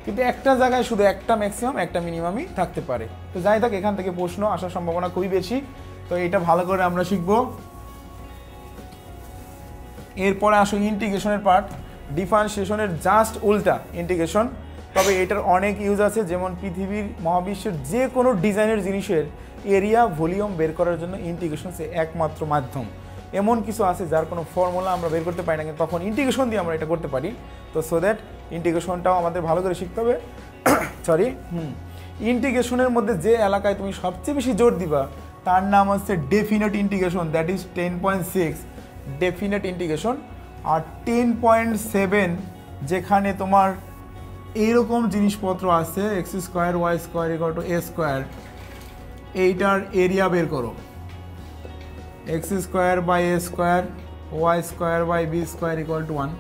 কিন্তু একটা জায়গায় শুধু একটা ম্যাক্সিমাম একটা মিনিমামই থাকতে পারে। তো যাই থাক, এখান থেকে প্রশ্ন আসার সম্ভাবনা খুবই বেশি, তো এটা ভালো করে আমরা শিখব। এরপরে আসো ইন্টিগ্রেশনের পার্ট, ডিফারেন্সিয়েশনের জাস্ট উল্টা ইন্টিগ্রেশন, তবে এটার অনেক ইউজ আছে। যেমন পৃথিবীর মহাবিশ্বের যে কোনো ডিজাইনের জিনিসের এরিয়া ভলিউম বের করার জন্য ইন্টিগ্রেশন সে একমাত্র মাধ্যম। এমন কিছু আছে যার কোনো ফর্মুলা আমরা বের করতে পারি না, কিন্তু তখন ইন্টিগ্রেশন দিয়ে আমরা এটা করতে পারি। তো সো দ্যাট ইন্টিগ্রেশনটাও আমাদের ভালো করে শিখতে হবে। ইন্টিগ্রেশনের মধ্যে যে এলাকায় তুমি সবচেয়ে বেশি জোর দিবা তার নাম হচ্ছে definite integration, that is 10.6 definite integration. আর 10.7 যেখানে তোমার এইরকম জিনিসপত্র আছে x square y square equal to a square, এইটার এরিয়া বের করো। X square by a square y square by b square equal to 1,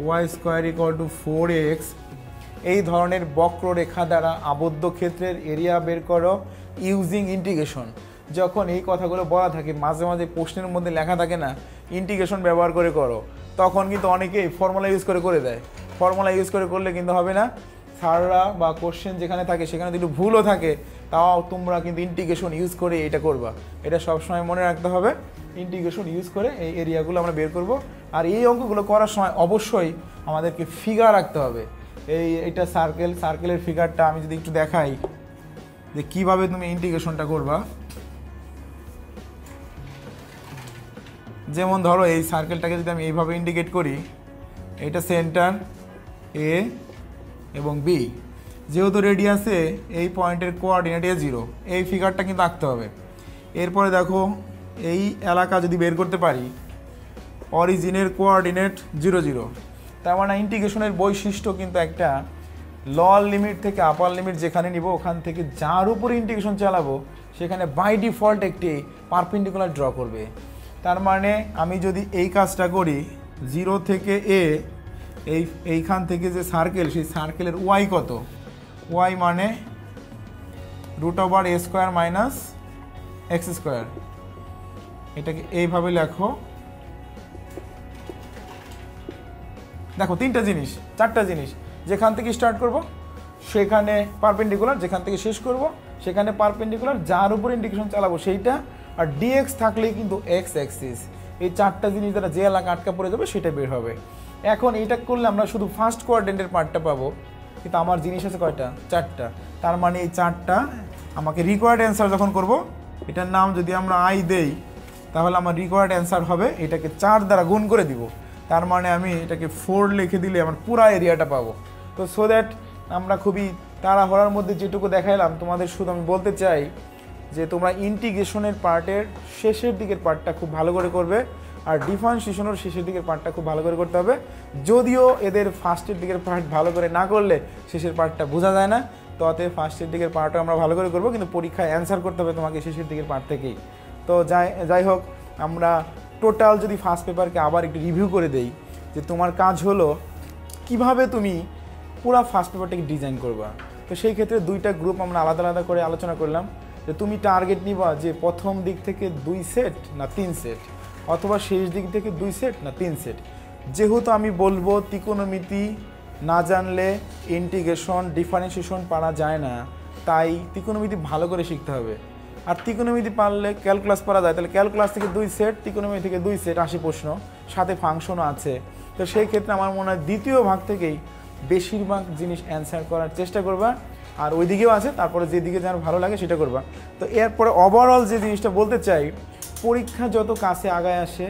y square equal to 4x। এই ধরনের বক্ররেখা দ্বারা আবদ্ধ ক্ষেত্রের এরিয়া বের করো ইউজিং ইন্টিগ্রেশন। যখন এই কথাগুলো বলা থাকে মাঝে মাঝে প্রশ্নের মধ্যে লেখা থাকে না ইন্টিগ্রেশন ব্যবহার করে করো, তখন কিন্তু অনেকেই ফর্মুলা ইউজ করে দেয়। ফর্মুলা ইউজ করলে কিন্তু হবে না। স্যাররা বা কোশ্চেন যেখানে থাকে সেখানে যদি ভুলও থাকে তাও তোমরা কিন্তু ইন্টিগ্রেশন ইউজ করে এটা করবা। এটা সবসময় মনে রাখতে হবে, ইন্টিগ্রেশন ইউজ করে এই এরিয়াগুলো আমরা বের করব। আর এই অঙ্কগুলো করার সময় অবশ্যই আমাদেরকে ফিগার রাখতে হবে। এটা সার্কেলের ফিগারটা আমি যদি একটু দেখাই যে কীভাবে তুমি ইন্টিগ্রেশনটা করবা। যেমন ধরো এই সার্কেলটাকে যদি আমি এইভাবে ইন্ডিকেট করি, এটা সেন্টার এ এবং বি, যেহেতু রেডিয়াসে এই পয়েন্টের কোঅর্ডিনেট A0, এই ফিগারটা কিন্তু আঁকতে হবে। এরপরে দেখো এই এলাকা যদি বের করতে পারি, অরিজিনের কোঅর্ডিনেট 0 0, তার মানে ইন্টিগ্রেশনের বৈশিষ্ট্য কিন্তু একটা লোয়ার লিমিট থেকে আপার লিমিট যেখানে নিব ওখান থেকে যার উপরে ইন্টিগ্রেশন চালাবো সেখানে বাই ডিফল্ট একটি পারপেন্ডিকুলার ড্র করবে। তার মানে আমি যদি এই কাজটা করি 0 থেকে এ, এইখান থেকে যে সার্কেল সেই সার্কেলের ওয়াই কত, ওয়াই মানে √a square minus x square, এটাকে এইভাবে লেখো। দেখো চারটা জিনিস, যেখান থেকে স্টার্ট করব সেখানে পারপেন্ডিকুলার, যেখান থেকে শেষ করব সেখানে পারপেন্ডিকুলার, যার উপর ইন্টিগ্রেশন চালাবো সেইটা, আর ডিএক্স থাকলেই কিন্তু এক্স অ্যাক্সিস। এই চারটা জিনিস দ্বারা যে এলাকা আটকা পড়ে যাবে সেটা বের হবে। এখন এইটা করলে আমরা শুধু ফার্স্ট কোয়াড্রেন্টের পার্টটা পাবো, কিন্তু আমার জিনিস আছে কয়টা, চারটা। তার মানে এই চারটা আমাকে রিকোয়ার্ড অ্যান্সার যখন করব, এটার নাম যদি আমরা আই দেই তাহলে আমার রিকোয়ার্ড অ্যান্সার হবে এটাকে 4 দ্বারা গুণ করে দিব। তার মানে আমি এটাকে 4 লিখে দিলে আমার পুরা এরিয়াটা পাবো। তো সো দ্যাট আমরা খুবই তাড়াহুড়ার মধ্যে যেটুকু দেখাইলাম তোমাদের, শুধু আমি বলতে চাই যে তোমরা ইন্টিগ্রেশনের পার্টের শেষের দিকের পার্টটা খুব ভালো করে করবে, আর ডিফারেন্সিয়েশনের শেষের দিকের পার্টটা খুব ভালো করে করতে হবে। যদিও এদের ফার্স্টের দিকের পার্ট ভালো করে না করলে শেষের পার্টটা বোঝা যায় না, তো অতএব ফার্স্টের দিকের পার্টও আমরা ভালো করে করবো, কিন্তু পরীক্ষায় অ্যান্সার করতে হবে তোমাকে শেষের দিকের পার্ট থেকেই। তো যাই হোক, আমরা টোটাল যদি ফার্স্ট পেপারকে আবার একটু রিভিউ করে দেই, যে তোমার কাজ হলো কিভাবে তুমি পুরো ফার্স্ট পেপারটাকে ডিজাইন করবা। তো সেই ক্ষেত্রে দুইটা গ্রুপ আমরা আলাদা আলাদা করে আলোচনা করলাম, যে তুমি টার্গেট নিবা যে প্রথম দিক থেকে 2 সেট না 3 সেট, অথবা শেষ দিক থেকে 2 সেট না 3 সেট। যেহেতু আমি বলবো ত্রিকোণমিতি না জানলে ইন্টিগ্রেশন ডিফারেন্সিয়েশন পারা যায় না, তাই ত্রিকোণমিতি ভালো করে শিখতে হবে। আর ত্রিকোণমিতি পারলে ক্যালকুলাস পারা যায়, তাহলে ক্যালকুলাস থেকে 2 সেট, ত্রিকোণমিতি থেকে 2 সেট, 80 প্রশ্ন, সাথে ফাংশনও আছে। তো সেই ক্ষেত্রে আমার মনে হয় দ্বিতীয় ভাগ থেকেই বেশিরভাগ জিনিস অ্যান্সার করার চেষ্টা করবা, আর ওই দিকেও আছে, তারপরে যেদিকে যার ভালো লাগে সেটা করবা। তো এরপরে ওভারঅল যে জিনিসটা বলতে চাই, পরীক্ষা যত কাছে আগায় আসে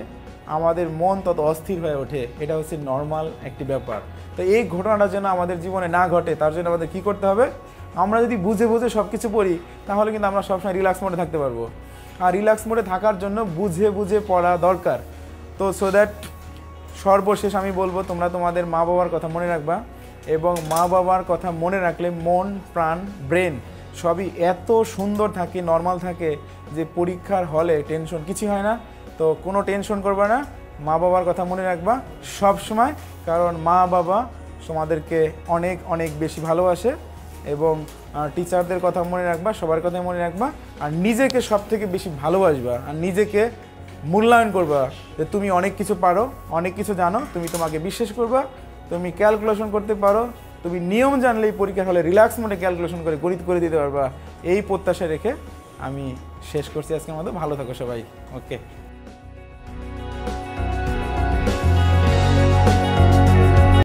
আমাদের মন তত অস্থির হয়ে ওঠে, এটা হচ্ছে নর্মাল একটি ব্যাপার। তো এই ঘটনাটা যেন আমাদের জীবনে না ঘটে তার জন্য আমাদের কী করতে হবে, আমরা যদি বুঝে বুঝে সব কিছু পড়ি তাহলে কিন্তু আমরা সবসময় রিল্যাক্স মোডে থাকতে পারবো। আর রিল্যাক্স মোডে থাকার জন্য বুঝে বুঝে পড়া দরকার। তো সো দ্যাট সর্বশেষ আমি বলবো তোমরা তোমাদের মা বাবার কথা মনে রাখবা, এবং মা বাবার কথা মনে রাখলে মন প্রাণ ব্রেন সবই এত সুন্দর থাকে, নর্মাল থাকে, যে পরীক্ষার হলে টেনশন কিছু হয় না। তো কোনো টেনশন করবে না, মা বাবার কথা মনে রাখবা সব সময়, কারণ মা বাবা তোমাদেরকে অনেক অনেক বেশি ভালোবাসে। এবং টিচারদের কথা মনে রাখবা, সবার কথাই মনে রাখবা, আর নিজেকে সব থেকে বেশি ভালোবাসবা, আর নিজেকে মূল্যায়ন করবা যে তুমি অনেক কিছু পারো, অনেক কিছু জানো, তুমি তোমাকে বিশ্বাস করবা, তুমি ক্যালকুলেশন করতে পারো, তুমি নিয়ম জানলেই পরীক্ষার হলে রিল্যাক্স মোডে ক্যালকুলেশন করে গণিত করে দিতে পারবা। এই প্রত্যাশা রেখে আমি শেষ করছি আজকের মতো। ভালো থাকো সবাই, ওকে।